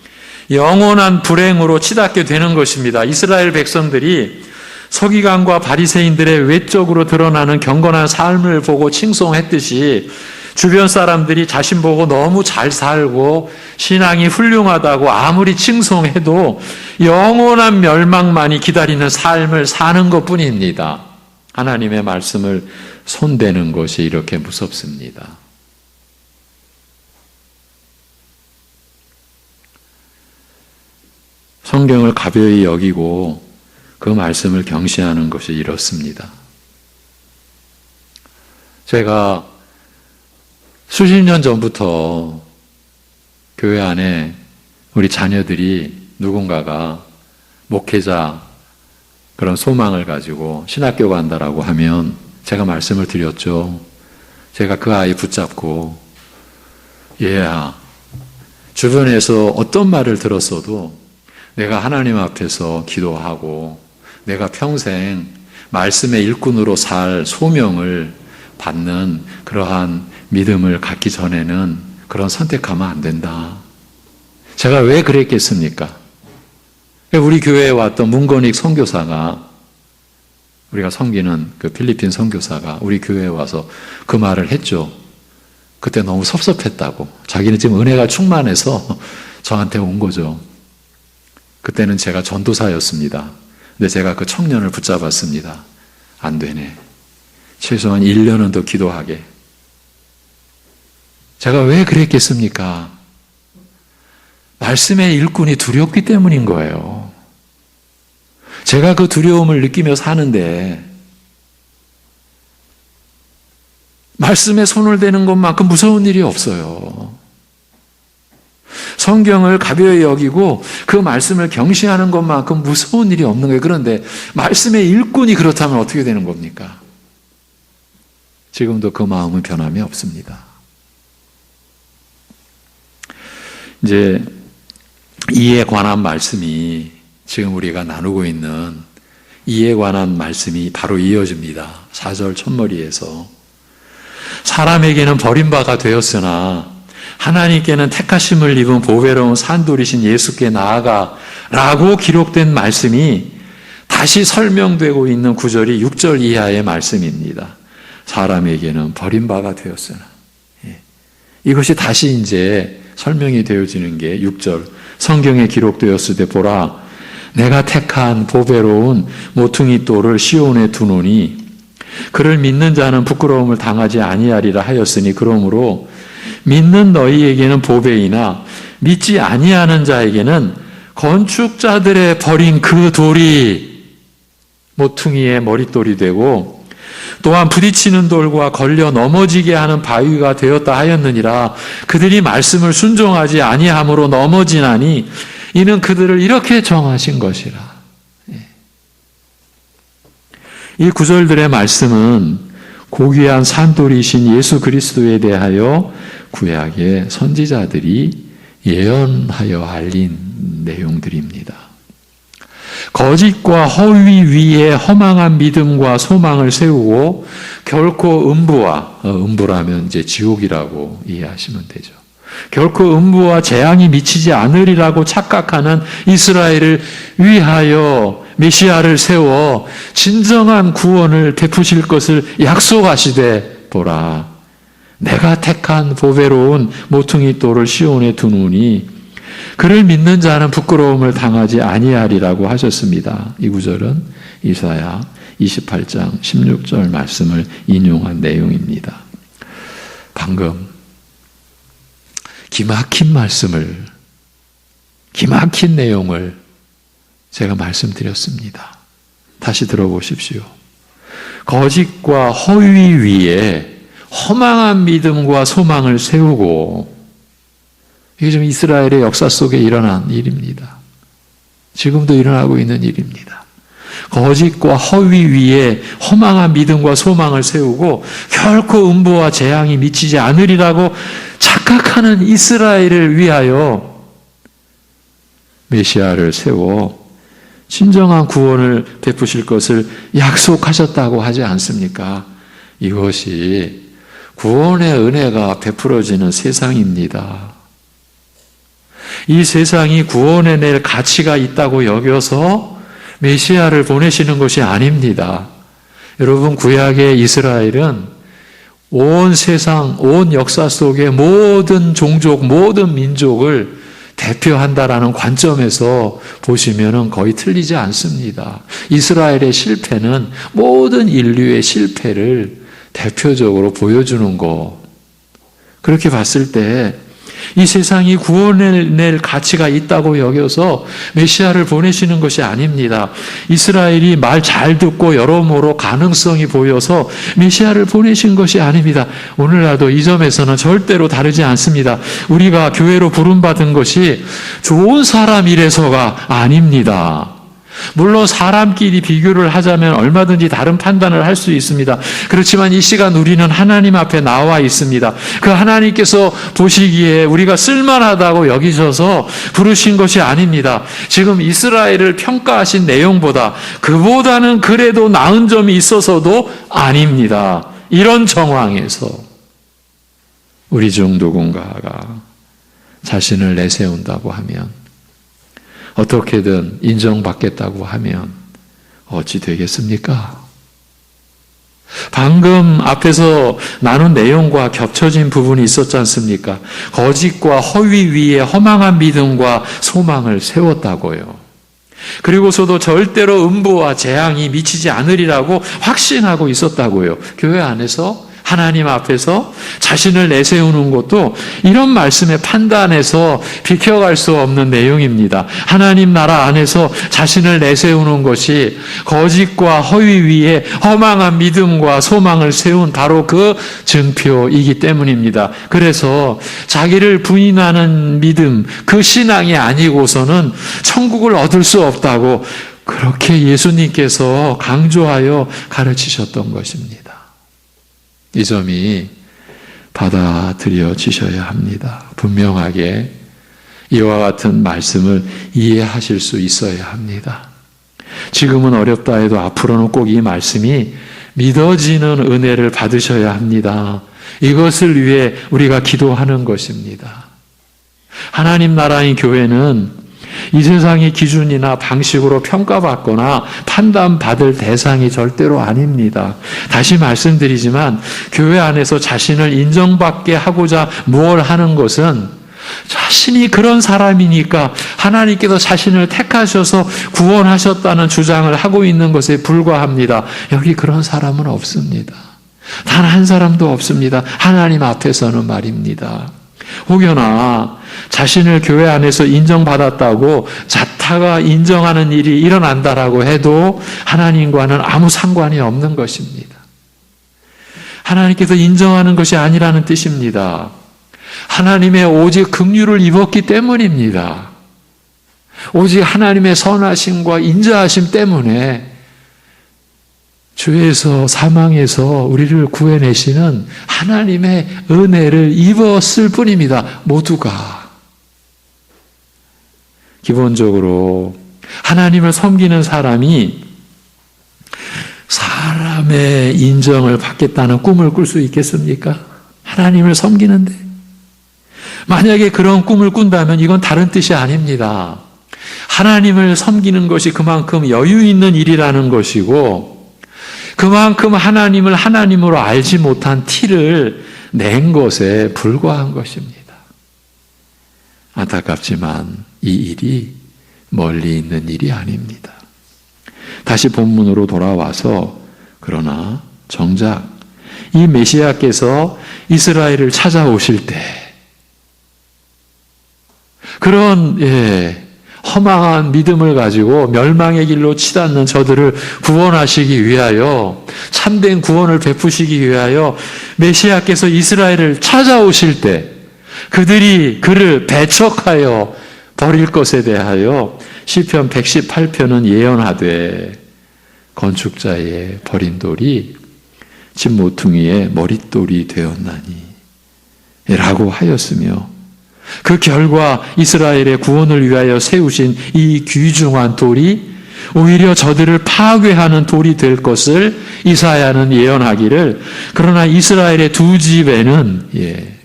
영원한 불행으로 치닫게 되는 것입니다. 이스라엘 백성들이 서기관과 바리새인들의 외적으로 드러나는 경건한 삶을 보고 칭송했듯이 주변 사람들이 자신 보고 너무 잘 살고 신앙이 훌륭하다고 아무리 칭송해도 영원한 멸망만이 기다리는 삶을 사는 것뿐입니다. 하나님의 말씀을 손대는 것이 이렇게 무섭습니다. 성경을 가벼이 여기고 그 말씀을 경시하는 것이 이렇습니다. 제가 수십 년 전부터 교회 안에 우리 자녀들이 누군가가 목회자 그런 소망을 가지고 신학교 간다라고 하면 제가 말씀을 드렸죠. 제가 그 아이 붙잡고 얘야, 주변에서 어떤 말을 들었어도 내가 하나님 앞에서 기도하고 내가 평생 말씀의 일꾼으로 살 소명을 받는 그러한 믿음을 갖기 전에는 그런 선택하면 안 된다. 제가 왜 그랬겠습니까? 우리 교회에 왔던 문건익 선교사가, 우리가 섬기는 그 필리핀 선교사가 우리 교회에 와서 그 말을 했죠. 그때 너무 섭섭했다고. 자기는 지금 은혜가 충만해서 저한테 온 거죠. 그때는 제가 전도사였습니다. 근데 제가 그 청년을 붙잡았습니다. 안 되네. 최소한 1년은 더 기도하게. 제가 왜 그랬겠습니까? 말씀의 일꾼이 두렵기 때문인 거예요. 제가 그 두려움을 느끼며 사는데 말씀에 손을 대는 것만큼 무서운 일이 없어요. 성경을 가벼이 여기고 그 말씀을 경시하는 것만큼 무서운 일이 없는 거예요. 그런데 말씀의 일꾼이 그렇다면 어떻게 되는 겁니까? 지금도 그 마음은 변함이 없습니다. 이제 이에 관한 말씀이 지금 우리가 나누고 있는 이에 관한 말씀이 바로 이어집니다. 4절 첫머리에서 사람에게는 버림바가 되었으나 하나님께는 택하심을 입은 보배로운 산돌이신 예수께 나아가 라고 기록된 말씀이 다시 설명되고 있는 구절이 6절 이하의 말씀입니다. 사람에게는 버림바가 되었으나. 이것이 다시 이제 설명이 되어지는 게 6절 성경에 기록되었을 때 보라 내가 택한 보배로운 모퉁이 돌을 시온에 두노니 그를 믿는 자는 부끄러움을 당하지 아니하리라 하였으니 그러므로 믿는 너희에게는 보배이나 믿지 아니하는 자에게는 건축자들의 버린 그 돌이 모퉁이의 머릿돌이 되고 또한 부딪히는 돌과 걸려 넘어지게 하는 바위가 되었다 하였느니라. 그들이 말씀을 순종하지 아니함으로 넘어지나니 이는 그들을 이렇게 정하신 것이라. 이 구절들의 말씀은 고귀한 산돌이신 예수 그리스도에 대하여 구약의 선지자들이 예언하여 알린 내용들입니다. 거짓과 허위 위에 허망한 믿음과 소망을 세우고 결코 음부라면 이제 지옥이라고 이해하시면 되죠. 결코 음부와 재앙이 미치지 않으리라고 착각하는 이스라엘을 위하여 메시아를 세워 진정한 구원을 베푸실 것을 약속하시되 보라 내가 택한 보배로운 모퉁이 돌을 시온에 두노니 그를 믿는 자는 부끄러움을 당하지 아니하리라고 하셨습니다. 이 구절은 이사야 28장 16절 말씀을 인용한 내용입니다. 방금 기막힌 말씀을, 기막힌 내용을 제가 말씀드렸습니다. 다시 들어보십시오. 거짓과 허위 위에 허망한 믿음과 소망을 세우고 이게 좀 이스라엘의 역사 속에 일어난 일입니다. 지금도 일어나고 있는 일입니다. 거짓과 허위 위에 허망한 믿음과 소망을 세우고 결코 음부와 재앙이 미치지 않으리라고 착각하는 이스라엘을 위하여 메시아를 세워 진정한 구원을 베푸실 것을 약속하셨다고 하지 않습니까? 이것이 구원의 은혜가 베풀어지는 세상입니다. 이 세상이 구원해낼 가치가 있다고 여겨서 메시아를 보내시는 것이 아닙니다. 여러분, 구약의 이스라엘은 온 세상, 온 역사 속의 모든 종족, 모든 민족을 대표한다라는 관점에서 보시면 거의 틀리지 않습니다. 이스라엘의 실패는 모든 인류의 실패를 대표적으로 보여주는 것. 그렇게 봤을 때 이 세상이 구원해낼 가치가 있다고 여겨서 메시아를 보내시는 것이 아닙니다. 이스라엘이 말 잘 듣고 여러모로 가능성이 보여서 메시아를 보내신 것이 아닙니다. 오늘날도 이 점에서는 절대로 다르지 않습니다. 우리가 교회로 부름받은 것이 좋은 사람이라서가 아닙니다. 물론 사람끼리 비교를 하자면 얼마든지 다른 판단을 할 수 있습니다. 그렇지만 이 시간 우리는 하나님 앞에 나와 있습니다. 그 하나님께서 보시기에 우리가 쓸만하다고 여기셔서 부르신 것이 아닙니다. 지금 이스라엘을 평가하신 내용보다 그보다는 그래도 나은 점이 있어서도 아닙니다. 이런 정황에서 우리 중 누군가가 자신을 내세운다고 하면, 어떻게든 인정받겠다고 하면 어찌 되겠습니까? 방금 앞에서 나눈 내용과 겹쳐진 부분이 있었지 않습니까? 거짓과 허위 위에 허망한 믿음과 소망을 세웠다고요. 그리고서도 절대로 음보와 재앙이 미치지 않으리라고 확신하고 있었다고요. 교회 안에서 하나님 앞에서 자신을 내세우는 것도 이런 말씀의 판단에서 비켜갈 수 없는 내용입니다. 하나님 나라 안에서 자신을 내세우는 것이 거짓과 허위 위에 허망한 믿음과 소망을 세운 바로 그 증표이기 때문입니다. 그래서 자기를 부인하는 믿음, 그 신앙이 아니고서는 천국을 얻을 수 없다고 그렇게 예수님께서 강조하여 가르치셨던 것입니다. 이 점이 받아들여지셔야 합니다. 분명하게 이와 같은 말씀을 이해하실 수 있어야 합니다. 지금은 어렵다 해도 앞으로는 꼭 이 말씀이 믿어지는 은혜를 받으셔야 합니다. 이것을 위해 우리가 기도하는 것입니다. 하나님 나라인 교회는 이 세상의 기준이나 방식으로 평가받거나 판단받을 대상이 절대로 아닙니다. 다시 말씀드리지만 교회 안에서 자신을 인정받게 하고자 뭘 하는 것은 자신이 그런 사람이니까 하나님께서 자신을 택하셔서 구원하셨다는 주장을 하고 있는 것에 불과합니다. 여기 그런 사람은 없습니다. 단 한 사람도 없습니다. 하나님 앞에서는 말입니다. 혹여나 자신을 교회 안에서 인정받았다고 자타가 인정하는 일이 일어난다라고 해도 하나님과는 아무 상관이 없는 것입니다. 하나님께서 인정하는 것이 아니라는 뜻입니다. 하나님의 오직 긍휼을 입었기 때문입니다. 오직 하나님의 선하심과 인자하심 때문에 죄에서 사망에서 우리를 구해내시는 하나님의 은혜를 입었을 뿐입니다. 모두가. 기본적으로 하나님을 섬기는 사람이 사람의 인정을 받겠다는 꿈을 꿀 수 있겠습니까? 하나님을 섬기는데. 만약에 그런 꿈을 꾼다면 이건 다른 뜻이 아닙니다. 하나님을 섬기는 것이 그만큼 여유 있는 일이라는 것이고, 그만큼 하나님을 하나님으로 알지 못한 티를 낸 것에 불과한 것입니다. 안타깝지만 이 일이 멀리 있는 일이 아닙니다. 다시 본문으로 돌아와서, 그러나 정작 이 메시아께서 이스라엘을 찾아오실 때 그런 허망한 믿음을 가지고 멸망의 길로 치닫는 저들을 구원하시기 위하여, 참된 구원을 베푸시기 위하여 메시아께서 이스라엘을 찾아오실 때 그들이 그를 배척하여 버릴 것에 대하여 시편 118편은 예언하되, 건축자의 버린 돌이 집 모퉁이의 머릿돌이 되었나니 라고 하였으며, 그 결과 이스라엘의 구원을 위하여 세우신 이 귀중한 돌이 오히려 저들을 파괴하는 돌이 될 것을 이사야는 예언하기를, 그러나 이스라엘의 두 집에는,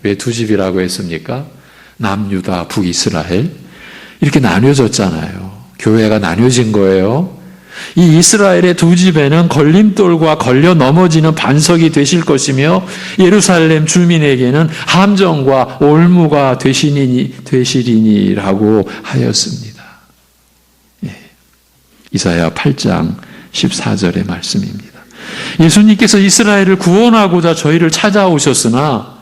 왜 두 집이라고 했습니까? 남유다, 북이스라엘 이렇게 나뉘어졌잖아요. 교회가 나뉘어진 거예요. 이 이스라엘의 두 집에는 걸림돌과 걸려 넘어지는 반석이 되실 것이며, 예루살렘 주민에게는 함정과 올무가 되시리니라고 하였습니다. 이사야 8장 14절의 말씀입니다. 예수님께서 이스라엘을 구원하고자 저희를 찾아오셨으나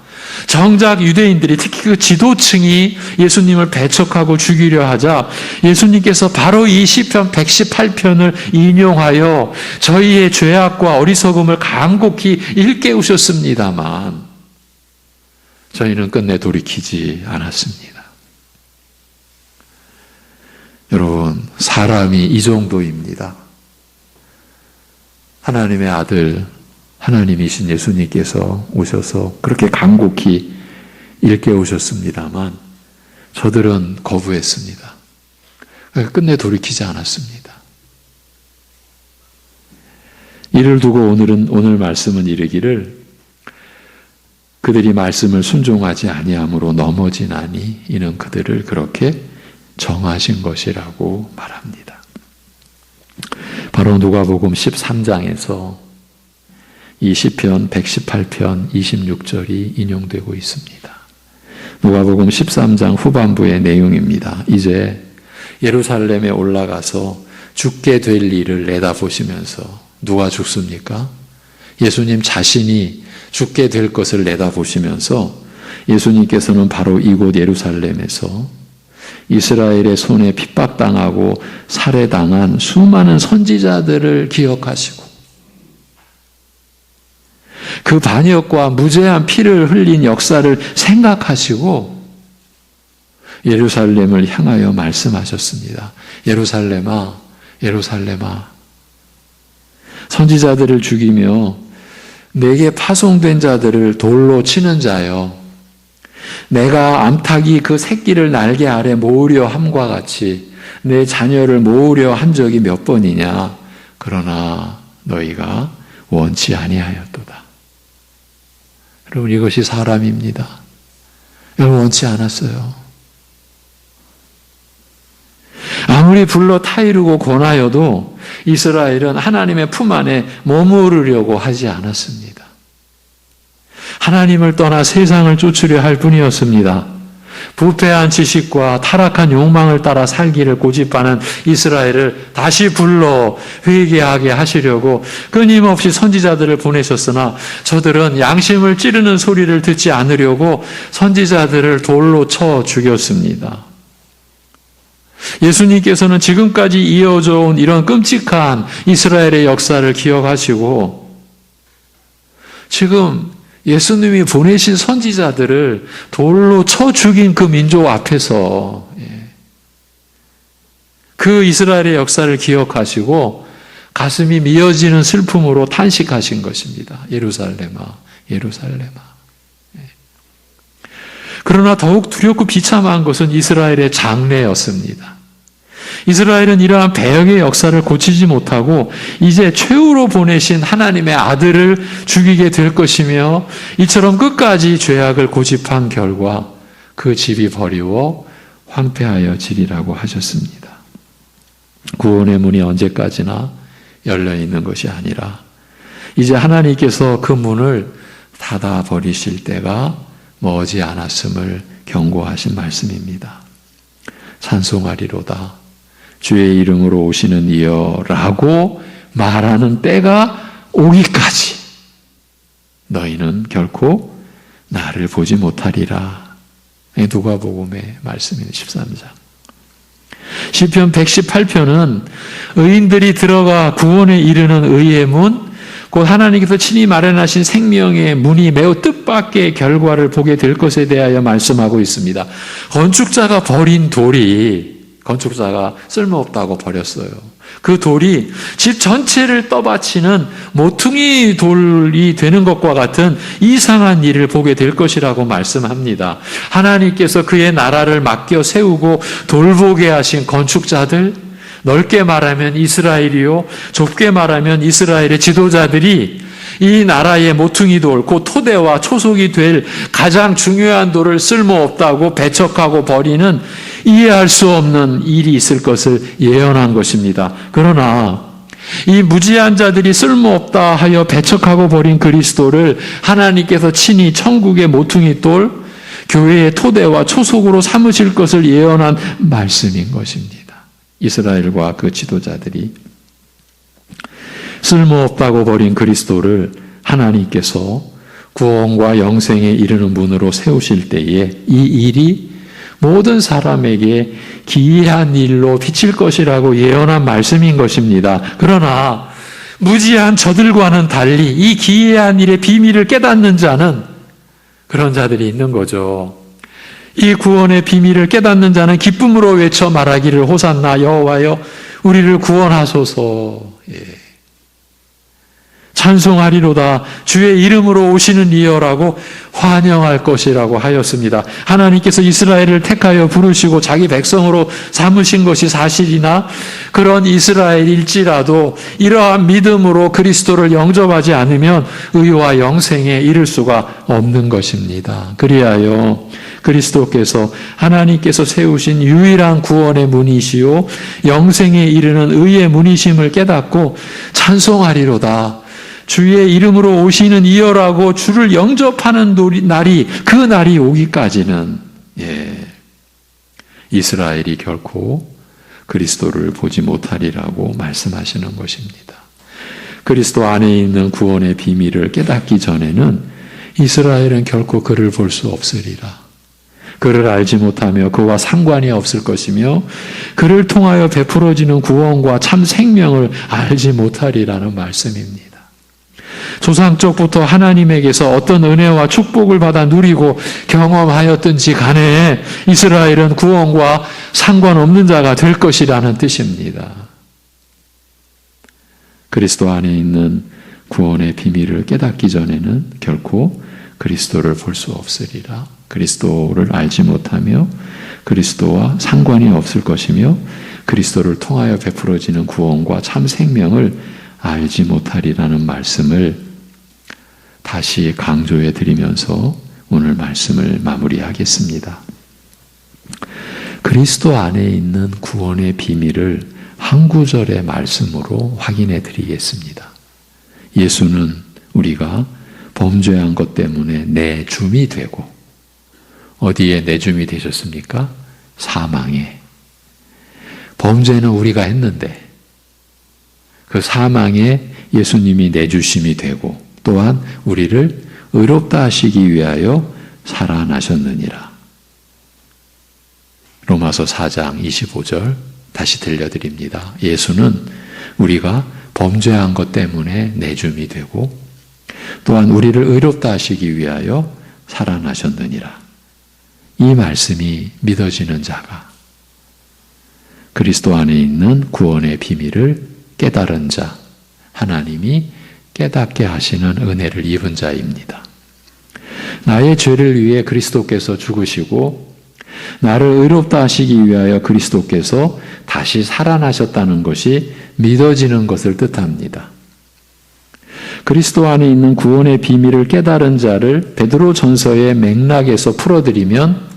정작 유대인들이, 특히 그 지도층이 예수님을 배척하고 죽이려 하자 예수님께서 바로 이 시편 118편을 인용하여 저희의 죄악과 어리석음을 간곡히 일깨우셨습니다만 저희는 끝내 돌이키지 않았습니다. 여러분, 사람이 이 정도입니다. 하나님의 아들, 하나님이신 예수님께서 오셔서 그렇게 간곡히 일깨우셨습니다만 저들은 거부했습니다. 끝내 돌이키지 않았습니다. 이를 두고 오늘 말씀은 이르기를 그들이 말씀을 순종하지 아니함으로 넘어지나니 이는 그들을 그렇게 정하신 것이라고 말합니다. 바로 누가복음 13장에서 이 시편 118편 26절이 인용되고 있습니다. 누가복음 13장 후반부의 내용입니다. 이제 예루살렘에 올라가서 죽게 될 일을 내다보시면서 누가 죽습니까? 예수님 자신이 죽게 될 것을 내다보시면서 예수님께서는 바로 이곳 예루살렘에서 이스라엘의 손에 핍박당하고 살해당한 수많은 선지자들을 기억하시고 그 반역과 무죄한 피를 흘린 역사를 생각하시고 예루살렘을 향하여 말씀하셨습니다. 예루살렘아, 예루살렘아, 선지자들을 죽이며 내게 파송된 자들을 돌로 치는 자여, 내가 암탉이 그 새끼를 날개 아래 모으려 함과 같이 내 자녀를 모으려 한 적이 몇 번이냐. 그러나 너희가 원치 아니하였도다. 여러분, 이것이 사람입니다. 여러분, 원치 않았어요. 아무리 불러 타이르고 권하여도 이스라엘은 하나님의 품 안에 머무르려고 하지 않았습니다. 하나님을 떠나 세상을 쫓으려 할 뿐이었습니다. 부패한 지식과 타락한 욕망을 따라 살기를 고집하는 이스라엘을 다시 불러 회개하게 하시려고 끊임없이 선지자들을 보내셨으나 저들은 양심을 찌르는 소리를 듣지 않으려고 선지자들을 돌로 쳐 죽였습니다. 예수님께서는 지금까지 이어져 온 이런 끔찍한 이스라엘의 역사를 기억하시고 지금 예수님이 보내신 선지자들을 돌로 쳐 죽인 그 민족 앞에서 그 이스라엘의 역사를 기억하시고 가슴이 미어지는 슬픔으로 탄식하신 것입니다. 예루살렘아, 예루살렘아. 그러나 더욱 두렵고 비참한 것은 이스라엘의 장래였습니다. 이스라엘은 이러한 배역의 역사를 고치지 못하고 이제 최후로 보내신 하나님의 아들을 죽이게 될 것이며 이처럼 끝까지 죄악을 고집한 결과 그 집이 버리워 황폐하여 지리라고 하셨습니다. 구원의 문이 언제까지나 열려 있는 것이 아니라 이제 하나님께서 그 문을 닫아 버리실 때가 머지 않았음을 경고하신 말씀입니다. 찬송하리로다 주의 이름으로 오시는 이여라고 말하는 때가 오기까지 너희는 결코 나를 보지 못하리라. 누가복음의 말씀인 13장. 시편 118편은 의인들이 들어가 구원에 이르는 의의 문, 곧 하나님께서 친히 마련하신 생명의 문이 매우 뜻밖의 결과를 보게 될 것에 대하여 말씀하고 있습니다. 건축자가 버린 돌이 건축자가 쓸모없다고 버렸어요. 그 돌이 집 전체를 떠받치는 모퉁이 돌이 되는 것과 같은 이상한 일을 보게 될 것이라고 말씀합니다. 하나님께서 그의 나라를 맡겨 세우고 돌보게 하신 건축자들, 넓게 말하면 이스라엘이요, 좁게 말하면 이스라엘의 지도자들이 이 나라의 모퉁이 돌, 곧 토대와 초석이 될 가장 중요한 돌을 쓸모없다고 배척하고 버리는 이해할 수 없는 일이 있을 것을 예언한 것입니다. 그러나 이 무지한 자들이 쓸모없다 하여 배척하고 버린 그리스도를 하나님께서 친히 천국의 모퉁이 돌, 교회의 토대와 초석으로 삼으실 것을 예언한 말씀인 것입니다. 이스라엘과 그 지도자들이 쓸모없다고 버린 그리스도를 하나님께서 구원과 영생에 이르는 문으로 세우실 때에 이 일이 모든 사람에게 기이한 일로 비칠 것이라고 예언한 말씀인 것입니다. 그러나 무지한 저들과는 달리 이 기이한 일의 비밀을 깨닫는 자는 그런 자들이 있는 거죠. 이 구원의 비밀을 깨닫는 자는 기쁨으로 외쳐 말하기를 호산나 여호와여 우리를 구원하소서. 찬송하리로다 주의 이름으로 오시는 이여라고 환영할 것이라고 하였습니다. 하나님께서 이스라엘을 택하여 부르시고 자기 백성으로 삼으신 것이 사실이나 그런 이스라엘일지라도 이러한 믿음으로 그리스도를 영접하지 않으면 의와 영생에 이를 수가 없는 것입니다. 그리하여 그리스도께서 하나님께서 세우신 유일한 구원의 문이시요 영생에 이르는 의의 문이심을 깨닫고 찬송하리로다. 주의 이름으로 오시는 이여라고 주를 영접하는 날이 그 날이 오기까지는 이스라엘이 결코 그리스도를 보지 못하리라고 말씀하시는 것입니다. 그리스도 안에 있는 구원의 비밀을 깨닫기 전에는 이스라엘은 결코 그를 볼 수 없으리라. 그를 알지 못하며 그와 상관이 없을 것이며 그를 통하여 베풀어지는 구원과 참 생명을 알지 못하리라는 말씀입니다. 조상적부터 하나님에게서 어떤 은혜와 축복을 받아 누리고 경험하였든지 간에 이스라엘은 구원과 상관없는 자가 될 것이라는 뜻입니다. 그리스도 안에 있는 구원의 비밀을 깨닫기 전에는 결코 그리스도를 볼 수 없으리라. 그리스도를 알지 못하며 그리스도와 상관이 없을 것이며 그리스도를 통하여 베풀어지는 구원과 참 생명을 알지 못하리라는 말씀을 다시 강조해 드리면서 오늘 말씀을 마무리하겠습니다. 그리스도 안에 있는 구원의 비밀을 한 구절의 말씀으로 확인해 드리겠습니다. 예수는 우리가 범죄한 것 때문에 내줌이 되고 어디에 내줌이 되셨습니까? 사망에. 범죄는 우리가 했는데 그 사망에 예수님이 내주심이 되고 또한 우리를 의롭다 하시기 위하여 살아나셨느니라. 로마서 4장 25절 다시 들려드립니다. 예수는 우리가 범죄한 것 때문에 내줌이 되고 또한 우리를 의롭다 하시기 위하여 살아나셨느니라. 이 말씀이 믿어지는 자가 그리스도 안에 있는 구원의 비밀을 깨달은 자, 하나님이 깨닫게 하시는 은혜를 입은 자입니다. 나의 죄를 위해 그리스도께서 죽으시고 나를 의롭다 하시기 위하여 그리스도께서 다시 살아나셨다는 것이 믿어지는 것을 뜻합니다. 그리스도 안에 있는 구원의 비밀을 깨달은 자를 베드로 전서의 맥락에서 풀어드리면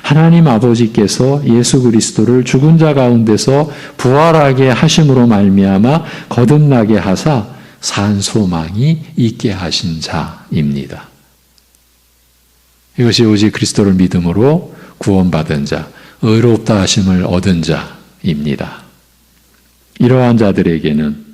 하나님 아버지께서 예수 그리스도를 죽은 자 가운데서 부활하게 하심으로 말미암아 거듭나게 하사 산 소망이 있게 하신 자입니다. 이것이 오직 그리스도를 믿음으로 구원받은 자, 의롭다 하심을 얻은 자입니다. 이러한 자들에게는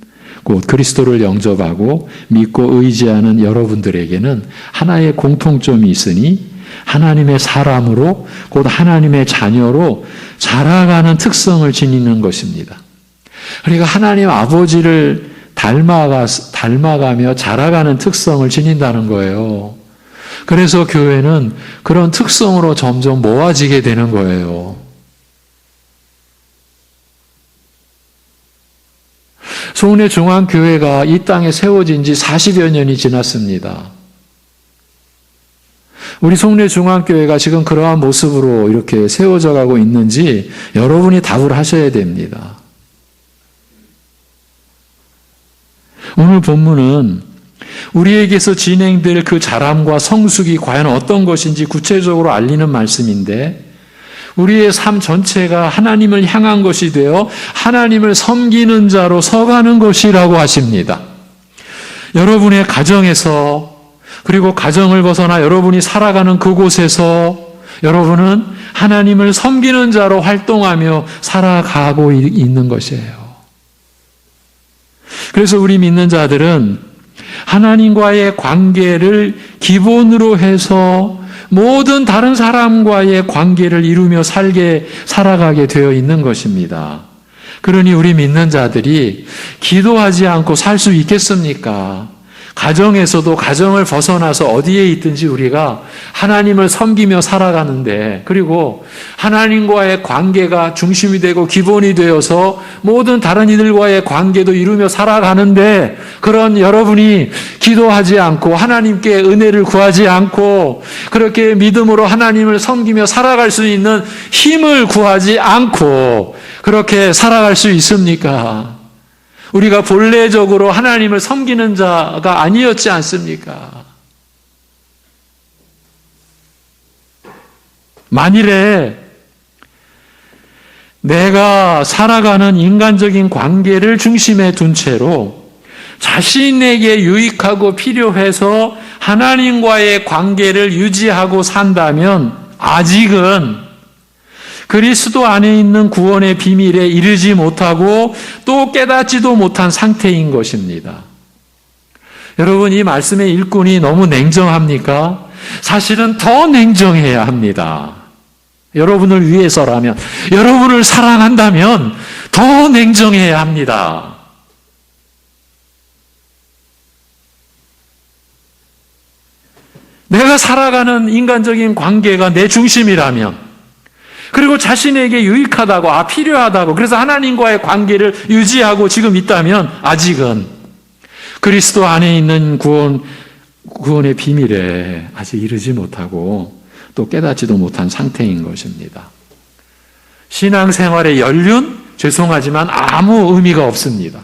곧 그리스도를 영접하고 믿고 의지하는 여러분들에게는 하나의 공통점이 있으니 하나님의 사람으로 곧 하나님의 자녀로 자라가는 특성을 지니는 것입니다. 그러니까 하나님 아버지를 닮아가며 자라가는 특성을 지닌다는 거예요. 그래서 교회는 그런 특성으로 점점 모아지게 되는 거예요. 송내중앙교회가 이 땅에 세워진 지 40여 년이 지났습니다. 우리 송내중앙교회가 지금 그러한 모습으로 이렇게 세워져 가고 있는지 여러분이 답을 하셔야 됩니다. 오늘 본문은 우리에게서 진행될 그 자람과 성숙이 과연 어떤 것인지 구체적으로 알리는 말씀인데 우리의 삶 전체가 하나님을 향한 것이 되어 하나님을 섬기는 자로 서가는 것이라고 하십니다. 여러분의 가정에서 그리고 가정을 벗어나 여러분이 살아가는 그곳에서 여러분은 하나님을 섬기는 자로 활동하며 살아가고 있는 것이에요. 그래서 우리 믿는 자들은 하나님과의 관계를 기본으로 해서 모든 다른 사람과의 관계를 이루며 살아가게 되어 있는 것입니다. 그러니 우리 믿는 자들이 기도하지 않고 살 수 있겠습니까? 가정에서도 가정을 벗어나서 어디에 있든지 우리가 하나님을 섬기며 살아가는데, 그리고 하나님과의 관계가 중심이 되고 기본이 되어서 모든 다른 이들과의 관계도 이루며 살아가는데, 그런 여러분이 기도하지 않고 하나님께 은혜를 구하지 않고 그렇게 믿음으로 하나님을 섬기며 살아갈 수 있는 힘을 구하지 않고 그렇게 살아갈 수 있습니까? 우리가 본래적으로 하나님을 섬기는 자가 아니었지 않습니까? 만일에 내가 살아가는 인간적인 관계를 중심에 둔 채로 자신에게 유익하고 필요해서 하나님과의 관계를 유지하고 산다면 아직은 그리스도 안에 있는 구원의 비밀에 이르지 못하고 또 깨닫지도 못한 상태인 것입니다. 여러분, 이 말씀의 일꾼이 너무 냉정합니까? 사실은 더 냉정해야 합니다. 여러분을 위해서라면, 여러분을 사랑한다면 더 냉정해야 합니다. 내가 살아가는 인간적인 관계가 내 중심이라면, 그리고 자신에게 유익하다고, 필요하다고, 그래서 하나님과의 관계를 유지하고 지금 있다면 아직은 그리스도 안에 있는 구원의 비밀에 아직 이르지 못하고 또 깨닫지도 못한 상태인 것입니다. 신앙생활의 연륜? 죄송하지만 아무 의미가 없습니다.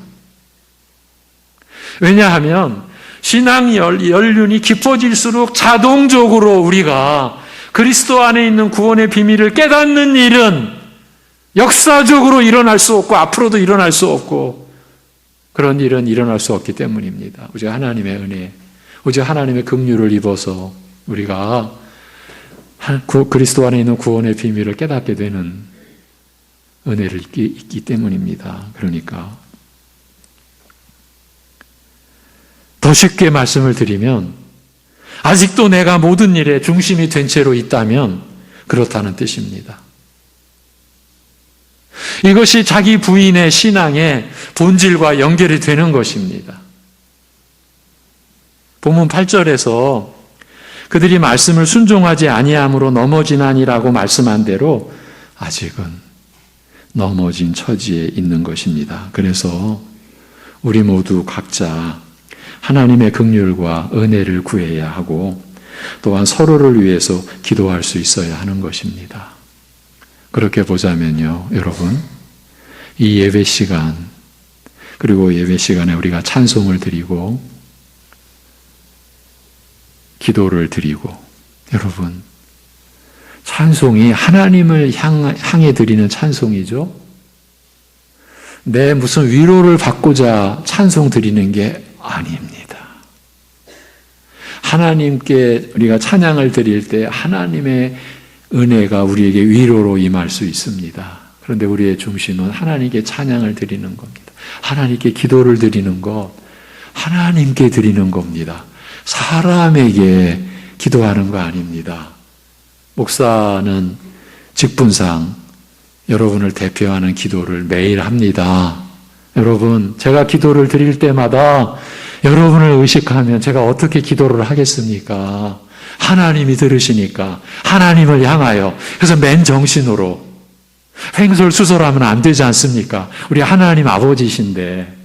왜냐하면 신앙 연륜이 깊어질수록 자동적으로 우리가 그리스도 안에 있는 구원의 비밀을 깨닫는 일은 역사적으로 일어날 수 없고 앞으로도 일어날 수 없고 그런 일은 일어날 수 없기 때문입니다. 오직 하나님의 은혜, 오직 하나님의 긍휼을 입어서 우리가 그리스도 안에 있는 구원의 비밀을 깨닫게 되는 은혜를 있기 때문입니다. 그러니까 더 쉽게 말씀을 드리면 아직도 내가 모든 일에 중심이 된 채로 있다면 그렇다는 뜻입니다. 이것이 자기 부인의 신앙의 본질과 연결이 되는 것입니다. 본문 8절에서 그들이 말씀을 순종하지 아니함으로 넘어지나니라고 말씀한 대로 아직은 넘어진 처지에 있는 것입니다. 그래서 우리 모두 각자 하나님의 긍휼과 은혜를 구해야 하고 또한 서로를 위해서 기도할 수 있어야 하는 것입니다. 그렇게 보자면요, 여러분, 이 예배 시간, 그리고 예배 시간에 우리가 찬송을 드리고 기도를 드리고, 여러분, 찬송이 하나님을 향해 드리는 찬송이죠. 내 무슨 위로를 받고자 찬송 드리는 게 아닙니다. 하나님께 우리가 찬양을 드릴 때 하나님의 은혜가 우리에게 위로로 임할 수 있습니다. 그런데 우리의 중심은 하나님께 찬양을 드리는 겁니다. 하나님께 기도를 드리는 것, 하나님께 드리는 겁니다. 사람에게 기도하는 거 아닙니다. 목사는 직분상 여러분을 대표하는 기도를 매일 합니다. 여러분, 제가 기도를 드릴 때마다 여러분을 의식하면 제가 어떻게 기도를 하겠습니까? 하나님이 들으시니까 하나님을 향하여, 그래서 맨정신으로 횡설수설하면 안 되지 않습니까? 우리 하나님 아버지신데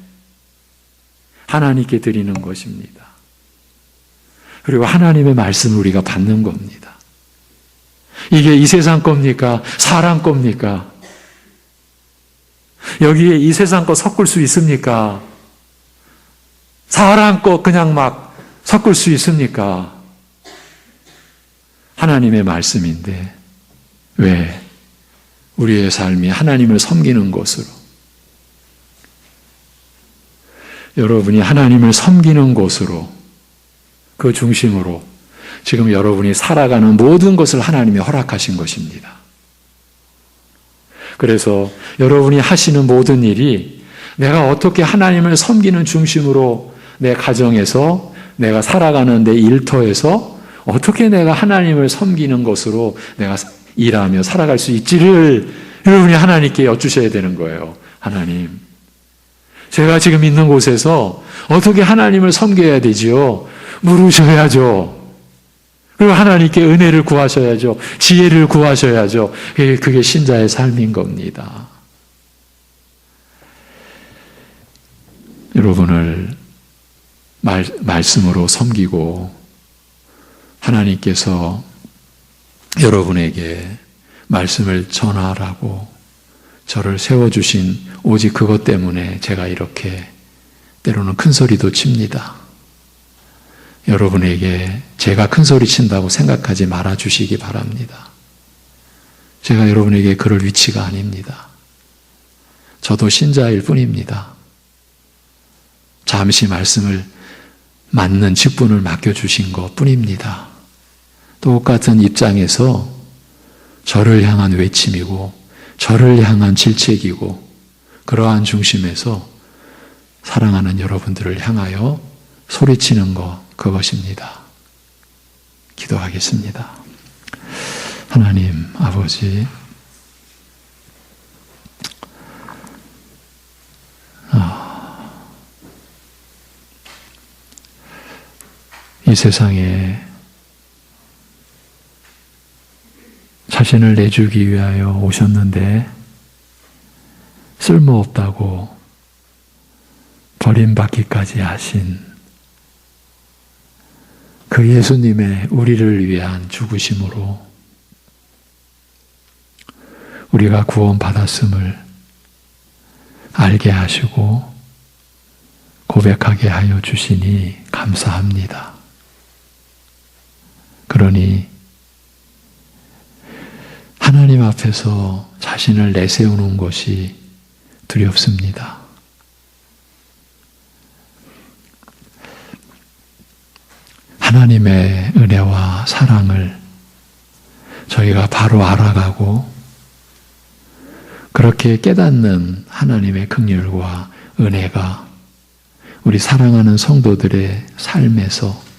하나님께 드리는 것입니다. 그리고 하나님의 말씀을 우리가 받는 겁니다. 이게 이 세상 겁니까? 사람 겁니까? 여기에 이 세상 거 섞을 수 있습니까? 사람 거 그냥 막 섞을 수 있습니까? 하나님의 말씀인데 왜 우리의 삶이 하나님을 섬기는 것으로, 여러분이 하나님을 섬기는 곳으로, 그 중심으로 지금 여러분이 살아가는 모든 것을 하나님이 허락하신 것입니다. 그래서 여러분이 하시는 모든 일이 내가 어떻게 하나님을 섬기는 중심으로 내 가정에서, 내가 살아가는 내 일터에서 어떻게 내가 하나님을 섬기는 것으로 내가 일하며 살아갈 수 있지를 여러분이 하나님께 여쭈셔야 되는 거예요. 하나님, 제가 지금 있는 곳에서 어떻게 하나님을 섬겨야 되지요? 물으셔야죠. 그리고 하나님께 은혜를 구하셔야죠. 지혜를 구하셔야죠. 그게 신자의 삶인 겁니다. 여러분을 말씀으로 섬기고 하나님께서 여러분에게 말씀을 전하라고 저를 세워주신 오직 그것 때문에 제가 이렇게 때로는 큰 소리도 칩니다. 여러분에게 제가 큰 소리 친다고 생각하지 말아 주시기 바랍니다. 제가 여러분에게 그럴 위치가 아닙니다. 저도 신자일 뿐입니다. 잠시 말씀을 맞는 직분을 맡겨주신 것 뿐입니다. 똑같은 입장에서 저를 향한 외침이고 저를 향한 질책이고 그러한 중심에서 사랑하는 여러분들을 향하여 소리치는 것, 그것입니다. 기도하겠습니다. 하나님 아버지, 이 세상에 자신을 내주기 위하여 오셨는데 쓸모없다고 버림받기까지 하신 그 예수님의 우리를 위한 죽으심으로 우리가 구원받았음을 알게 하시고 고백하게 하여 주시니 감사합니다. 그러니 하나님 앞에서 자신을 내세우는 것이 두렵습니다. 하나님의 은혜와 사랑을 저희가 바로 알아가고 그렇게 깨닫는 하나님의 긍휼과 은혜가 우리 사랑하는 성도들의 삶에서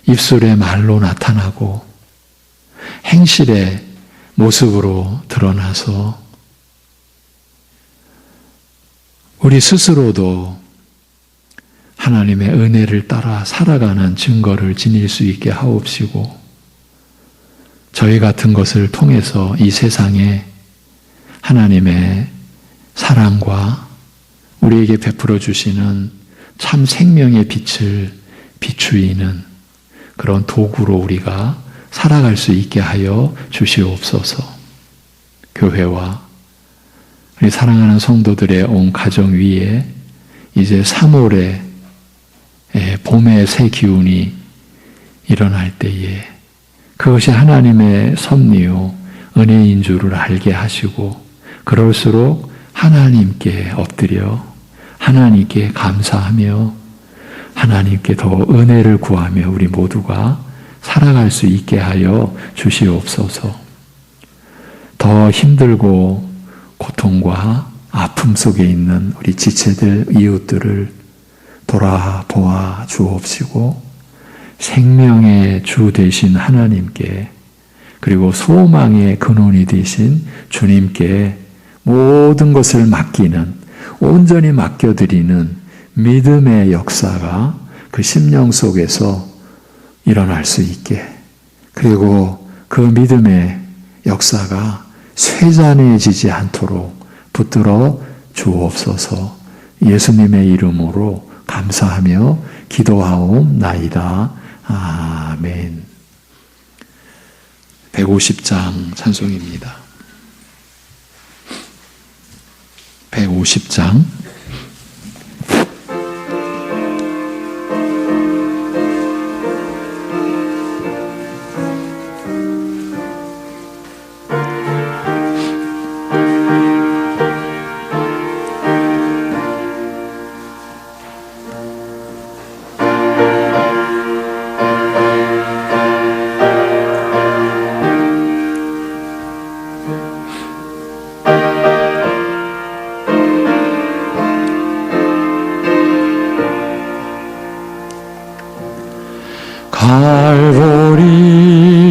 입술의 말로 나타나고 행실의 모습으로 드러나서 우리 스스로도 하나님의 은혜를 따라 살아가는 증거를 지닐 수 있게 하옵시고 저희 같은 것을 통해서 이 세상에 하나님의 사랑과 우리에게 베풀어 주시는 참 생명의 빛을 비추이는 그런 도구로 우리가 살아갈 수 있게 하여 주시옵소서. 교회와 우리 사랑하는 성도들의 온 가정 위에 이제 3월에 봄의 새 기운이 일어날 때에 그것이 하나님의 섭리요 은혜인 줄을 알게 하시고 그럴수록 하나님께 엎드려 하나님께 감사하며 하나님께 더 은혜를 구하며 우리 모두가 살아갈 수 있게 하여 주시옵소서. 더 힘들고 고통과 아픔 속에 있는 우리 지체들, 이웃들을 돌아보아 주옵시고 생명의 주 되신 하나님께 그리고 소망의 근원이 되신 주님께 모든 것을 맡기는 온전히 맡겨드리는 믿음의 역사가 그 심령 속에서 일어날 수 있게 그리고 그 믿음의 역사가 쇠잔해지지 않도록 붙들어 주옵소서. 예수님의 이름으로 감사하며 기도하옵나이다. 아멘. 150장 찬송입니다. 150장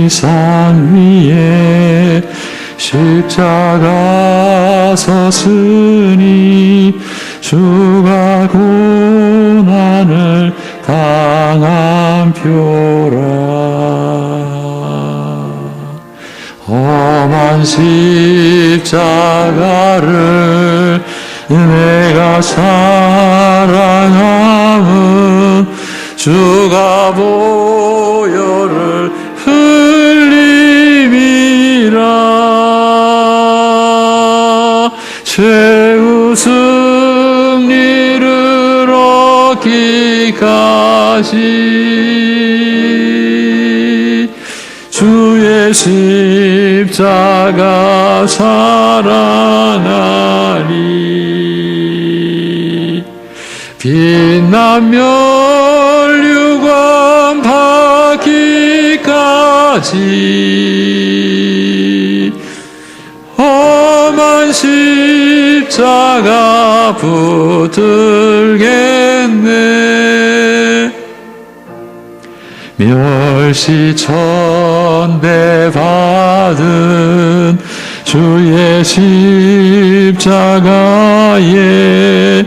이 산 위에 십자가 섰으니 주가 고난을 당한 표라. 험한 십자가를 내가 사랑함은 주가 보혈을 흘림이라. 최후 승리를 얻기까지 주의 십자가 사랑하리. 빛난 멸류관 받기까지 험한 십자가 붙들겠네. 멸시천대 받은 주의 십자가에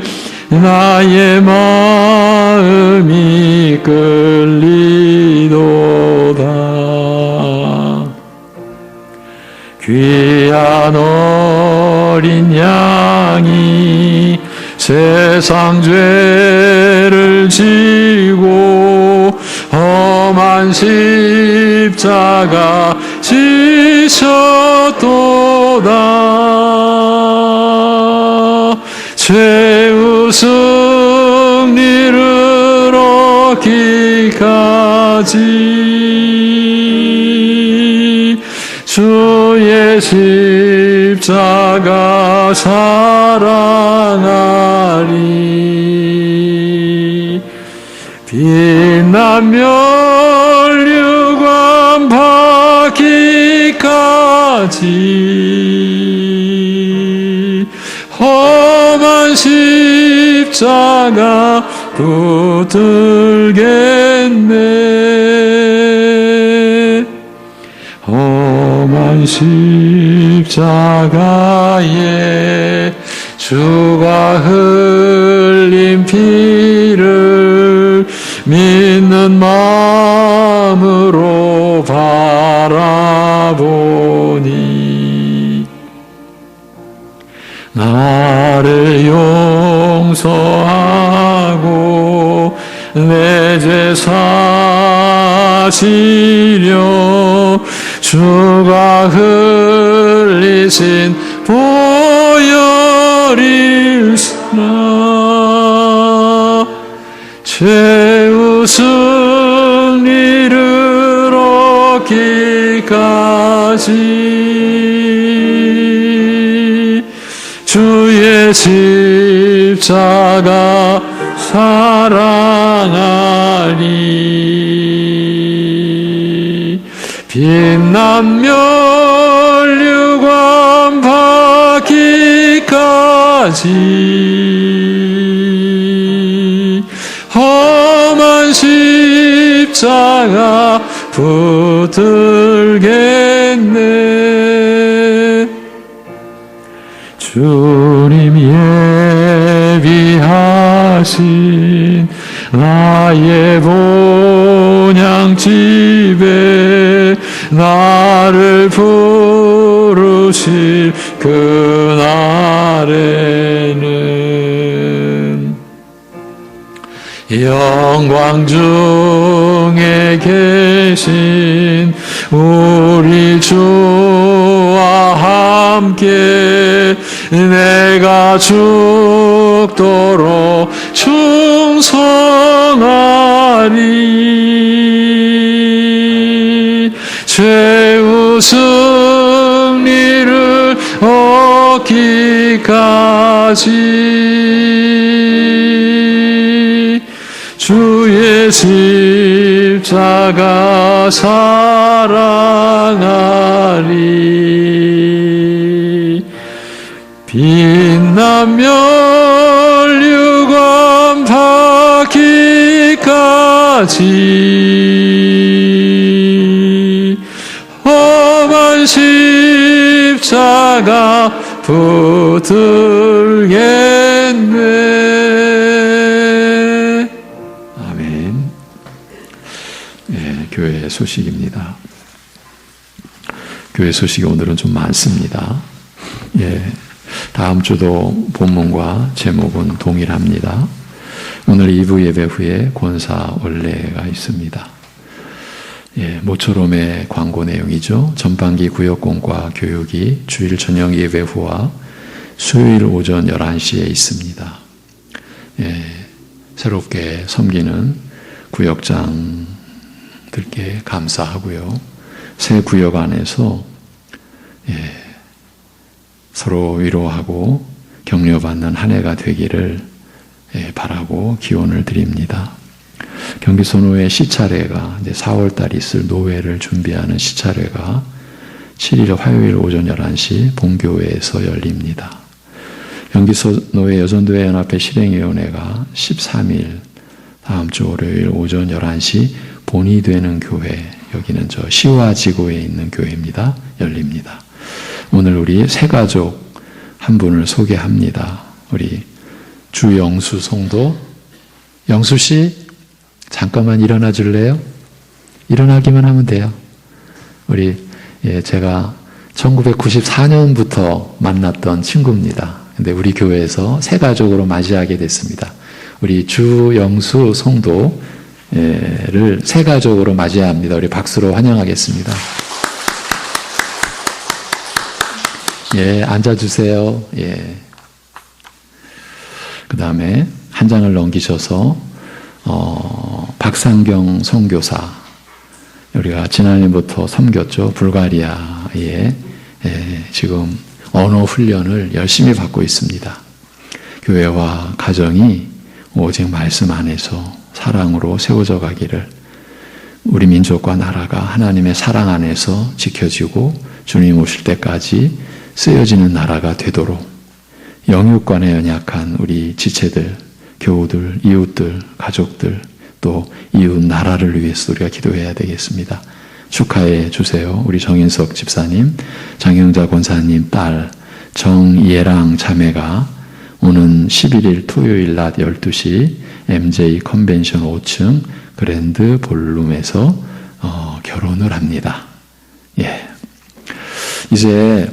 나의 마음이 끌리도다. 귀한 어린 양이 세상 죄를 지고 험한 십자가 지셨도다. 최후 승리를 얻기까지 주의 십자가 사랑하리. 빛난 멸류관 받기까지 험한 십자가 붙들겠네. 험한 십자가에 주가 흘린 피를 믿는 마음으로 바라보니 나를 용서하고 내 죄 사시려 주가 흘리신 보혈일수나. 최후 승리를 얻기까지 주의 십자가 사랑하리. 빛난 멸류관 받기까지 험한 십자가 붙들겠네. 주님 예비하신 나의 본향집에 나를 부르실 그날에는 영광 중에 계신 우리 주와 함께 내가 죽도록 충성하리. 최후 승리를 얻기까지 주의 십자가 사랑하리. 빛난 멸류관 받기까지 십자가 붙들겠네. 아멘. 예, 교회 소식입니다. 교회 소식이 오늘은 좀 많습니다. 예, 다음 주도 본문과 제목은 동일합니다. 오늘 2부 예배 후에 권사 원례가 있습니다. 예, 모처럼의 광고 내용이죠. 전반기 구역공과 교육이 주일 저녁 예배 후와 수요일 오전 11시에 있습니다. 예, 새롭게 섬기는 구역장들께 감사하고요. 새 구역 안에서 서로 위로하고 격려받는 한 해가 되기를 바라고 기원을 드립니다. 경기선호회 시차례가 이제 4월달 있을 노회를 준비하는 시차례가 7일 화요일 오전 11시 본교회에서 열립니다. 경기선호회 여전도회 연합회 실행위원회가 13일 다음 주 월요일 오전 11시 본이 되는 교회, 여기는 저 시화지구에 있는 교회입니다. 열립니다. 오늘 우리 새 가족 한 분을 소개합니다. 우리 주영수 성도. 영수 씨, 잠깐만 일어나 줄래요? 일어나기만 하면 돼요. 우리 제가 1994년부터 만났던 친구입니다. 근데 우리 교회에서 새 가족으로 맞이하게 됐습니다. 우리 주영수 성도를 새 가족으로 맞이합니다. 우리 박수로 환영하겠습니다. 예, 앉아주세요. 예. 그 다음에 한 장을 넘기셔서 박상경 선교사, 우리가 지난해부터 섬겼죠. 불가리아에 지금 언어 훈련을 열심히 받고 있습니다. 교회와 가정이 오직 말씀 안에서 사랑으로 세워져 가기를, 우리 민족과 나라가 하나님의 사랑 안에서 지켜지고 주님 오실 때까지 쓰여지는 나라가 되도록 영육간에 연약한 우리 지체들, 교우들, 이웃들, 가족들, 또 이웃 나라를 위해서 우리가 기도해야 되겠습니다. 축하해 주세요. 우리 정인석 집사님, 장영자 권사님 딸 정예랑 자매가 오는 11일 토요일 낮 12시 MJ 컨벤션 5층 그랜드 볼룸에서 결혼을 합니다. 예. 이제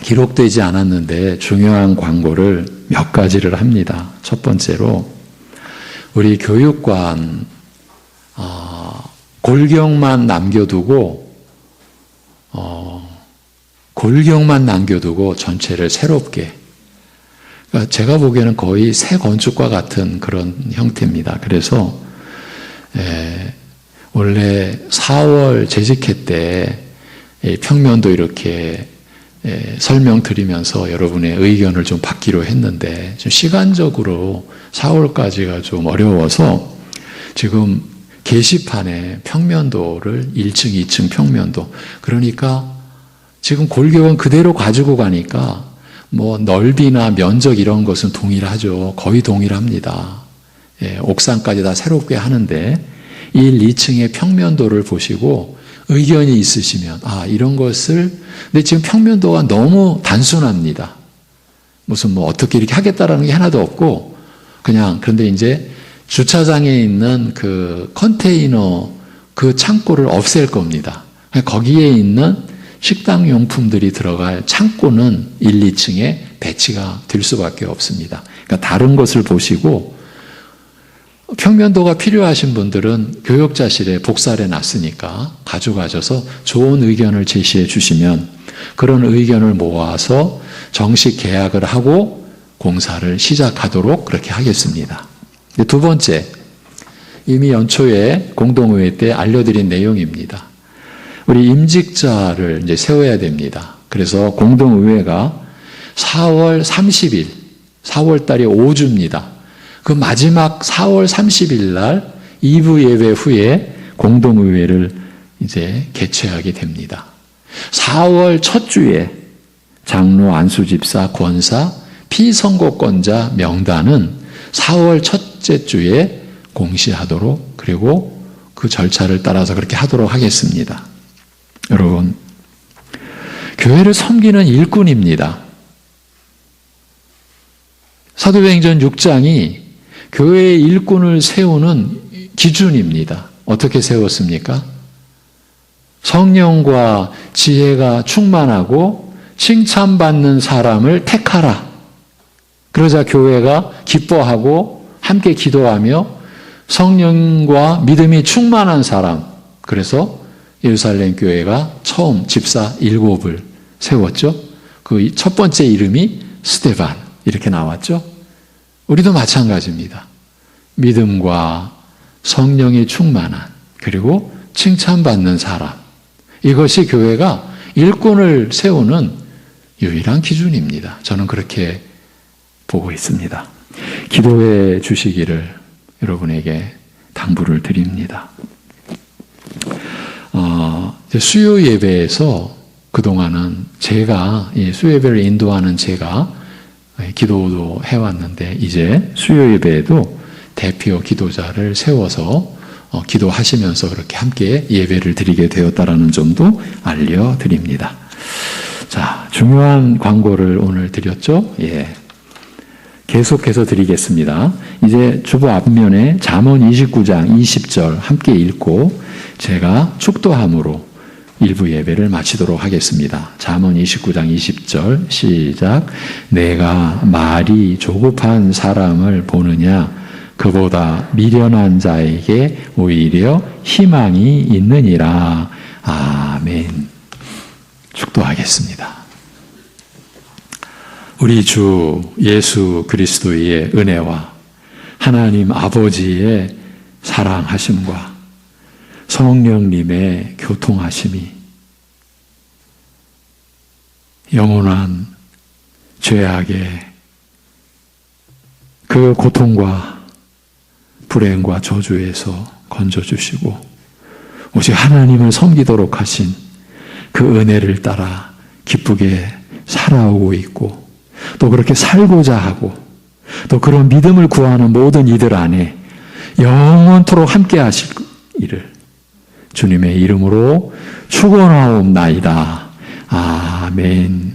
기록되지 않았는데 중요한 광고를 몇 가지를 합니다. 첫 번째로 우리 교육관 골경만 남겨두고 전체를 새롭게, 그러니까 제가 보기에는 거의 새 건축과 같은 그런 형태입니다. 그래서 원래 4월 재직회 때 평면도 이렇게 설명드리면서 여러분의 의견을 좀 받기로 했는데 좀 시간적으로 4월까지가 좀 어려워서 지금 게시판에 평면도를 1층, 2층 평면도, 그러니까 지금 골격은 그대로 가지고 가니까 뭐 넓이나 면적 이런 것은 동일하죠. 거의 동일합니다. 옥상까지 다 새롭게 하는데 1, 2층의 평면도를 보시고 의견이 있으시면 이런 것을, 근데 지금 평면도가 너무 단순합니다. 무슨 뭐 어떻게 이렇게 하겠다라는 게 하나도 없고 그냥, 그런데 이제 주차장에 있는 그 컨테이너 그 창고를 없앨 겁니다. 거기에 있는 식당 용품들이 들어갈 창고는 1, 2층에 배치가 될 수밖에 없습니다. 그러니까 다른 것을 보시고, 평면도가 필요하신 분들은 교역자실에 복사해 놨으니까 가져가셔서 좋은 의견을 제시해 주시면 그런 의견을 모아서 정식 계약을 하고 공사를 시작하도록 그렇게 하겠습니다. 두 번째, 이미 연초에 공동의회 때 알려드린 내용입니다. 우리 임직자를 이제 세워야 됩니다. 그래서 공동의회가 4월 30일, 4월 달이 5주입니다. 그 마지막 4월 30일 날 2부 예배 후에 공동의회를 이제 개최하게 됩니다. 4월 첫 주에 장로, 안수집사, 권사, 피선거권자 명단은 4월 첫째 주에 공시하도록, 그리고 그 절차를 따라서 그렇게 하도록 하겠습니다. 여러분, 교회를 섬기는 일꾼입니다. 사도행전 6장이 교회의 일꾼을 세우는 기준입니다. 어떻게 세웠습니까? 성령과 지혜가 충만하고 칭찬받는 사람을 택하라. 그러자 교회가 기뻐하고 함께 기도하며 성령과 믿음이 충만한 사람, 그래서 예루살렘 교회가 처음 집사 7을 세웠죠. 그 첫 번째 이름이 스데반 이렇게 나왔죠. 우리도 마찬가지입니다. 믿음과 성령이 충만한, 그리고 칭찬받는 사람, 이것이 교회가 일꾼을 세우는 유일한 기준입니다. 저는 그렇게 보고 있습니다. 기도해 주시기를 여러분에게 당부를 드립니다. 수요 예배에서 그동안은 제가 수요 예배를 인도하는 제가 기도도 해왔는데, 이제 수요 예배에도 대표 기도자를 세워서 기도하시면서 그렇게 함께 예배를 드리게 되었다라는 점도 알려드립니다. 자, 중요한 광고를 오늘 드렸죠? 예. 계속해서 드리겠습니다. 이제 주보 앞면에 잠언 29장 20절 함께 읽고 제가 축도함으로 일부 예배를 마치도록 하겠습니다. 잠언 29장 20절 시작. 내가 말이 조급한 사람을 보느냐? 그보다 미련한 자에게 오히려 희망이 있느니라. 아멘. 축도하겠습니다. 우리 주 예수 그리스도의 은혜와 하나님 아버지의 사랑하심과 성령님의 교통하심이 영원한 죄악의 그 고통과 불행과 저주에서 건져주시고 오직 하나님을 섬기도록 하신 그 은혜를 따라 기쁘게 살아오고 있고, 또 그렇게 살고자 하고, 또 그런 믿음을 구하는 모든 이들 안에 영원토록 함께 하실 일을 주님의 이름으로 축원하옵나이다. 아멘.